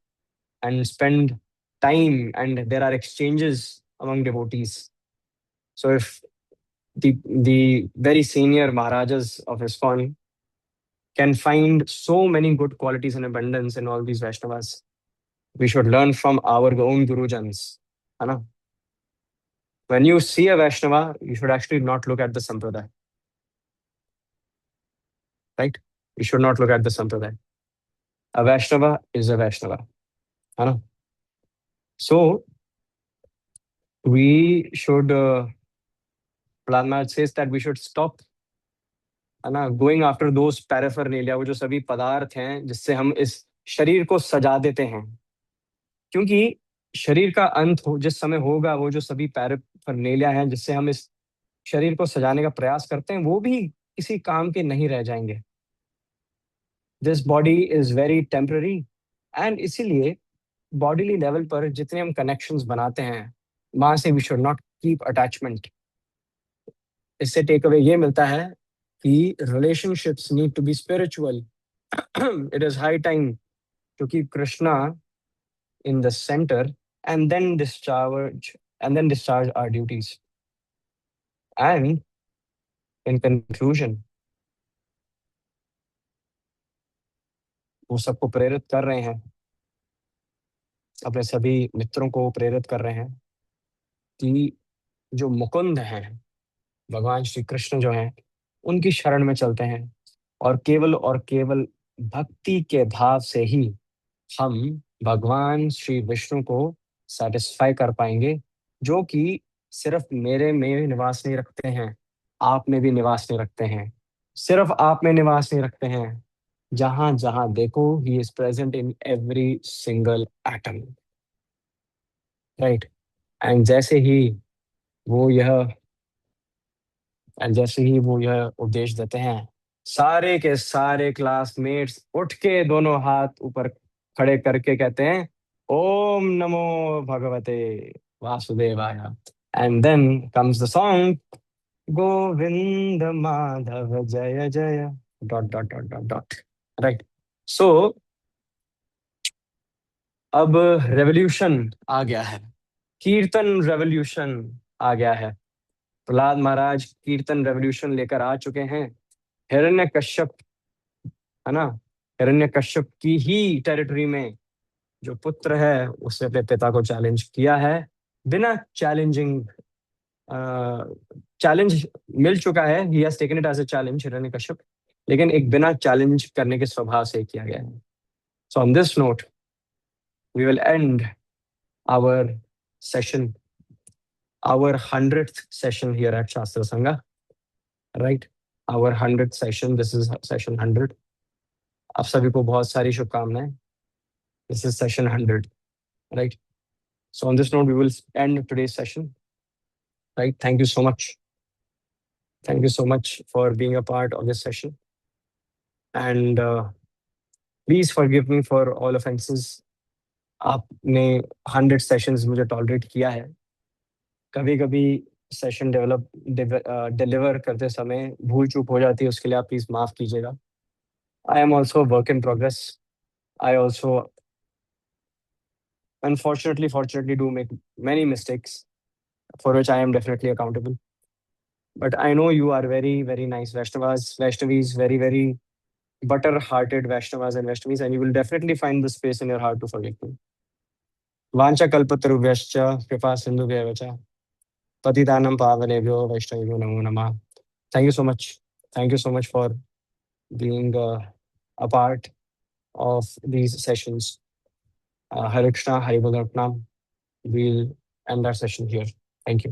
and spend time, and there are exchanges among devotees. So if the very senior Maharajas of ISKCON can find so many good qualities and abundance in all these Vaishnavas, we should learn from our own Gurujans. है ना. When you see a Vaishnava, you should actually not look at the Sampradaya. Right? You should not look at the Sampradaya. A Vaishnava is a Vaishnava. है ना. So we should, Prahlad Maharaj says that we should stop, है ना, going after those paraphernalia, वो जो सभी पदार्थ हैं जिससे हम इस शरीर को सजा देते हैं. क्योंकि शरीर का अंत हो जिस समय होगा, वो जो सभी पैराफर्नेलिया हैं जिससे हम इस शरीर को सजाने का प्रयास करते हैं, वो भी किसी काम के नहीं रह जाएंगे. This body is very temporary, and इसीलिए बॉडीली लेवल पर जितने हम कनेक्शंस बनाते हैं, वहां से we should not keep attachment. इससे टेक अवे ये मिलता है कि relationships need to be spiritual. It is high time to keep Krishna in the center, and then discharge our duties. And in conclusion, वो सबको प्रेरित कर रहे हैं, अपने सभी मित्रों को प्रेरित कर रहे हैं कि जो मुकुंद हैं, भगवान श्री कृष्ण जो हैं, उनकी शरण में चलते हैं, और केवल भक्ति के भाव से ही हम भगवान श्री विष्णु को सेटिस्फाई कर पाएंगे, जो कि सिर्फ मेरे में निवास नहीं रखते हैं, आप में भी निवास नहीं रखते हैं. सिर्फ आप में निवास नहीं रखते हैं, जहां जहां देखो he is present in every single atom. Right. And वो यह जैसे ही वो यह उपदेश देते हैं, सारे के सारे क्लासमेट्स उठ के दोनों हाथ ऊपर खड़े करके कहते हैं, ओम नमो भगवते वासुदेवाय. And then comes the song, Govinda Madhava जय जय dot dot dot dot dot. Right. So अब रेवोल्यूशन आ गया है, कीर्तन रेवोल्यूशन आ गया है. प्रहलाद महाराज कीर्तन रेवोल्यूशन लेकर आ चुके हैं. हिरण्यकश्यप, है ना, हिरण्यकश्यप की ही टेरिटरी में जो पुत्र है, उसने अपने पिता को चैलेंज किया है. बिना चैलेंजिंग, चैलेंज मिल चुका है, he has taken it as a challenge, Hiranyakashyap, लेकिन एक बिना चैलेंज करने के स्वभाव से किया गया है. So on this note we will end our session, our 100th session here at Shastra Sangha, right? Our 100th session, this is session 100. आप सभी को बहुत सारी शुभकामनाएं. This is session 100, right? So on this note, we will end today's session. Right? Thank you so much. Thank you so much for being a part of this session. And please forgive me for all offenses. आपने 100 सेशंस मुझे टॉलरेट किया है। कभी कभी सेशन डिलीवर करते समय भूल चूक हो जाती है, उसके लिए आप प्लीज माफ कीजिएगा। I am also work in progress. I also unfortunately fortunately do make many mistakes, for which I am definitely accountable. But I know you are very very nice Vaishnavis, very very butter hearted Vaishnavas and Vaishnavis, and you will definitely find the space in your heart to forgive me. Vancha kalpatarubhyascha kripa sindhubhya vacha patitanam pavanebhyo vaishnavibhyo namo namah. Thank you so much. Thank you so much for being a part of these sessions. Hare Krishna, Hare Bol Ratnam. We'll end our session here. Thank you.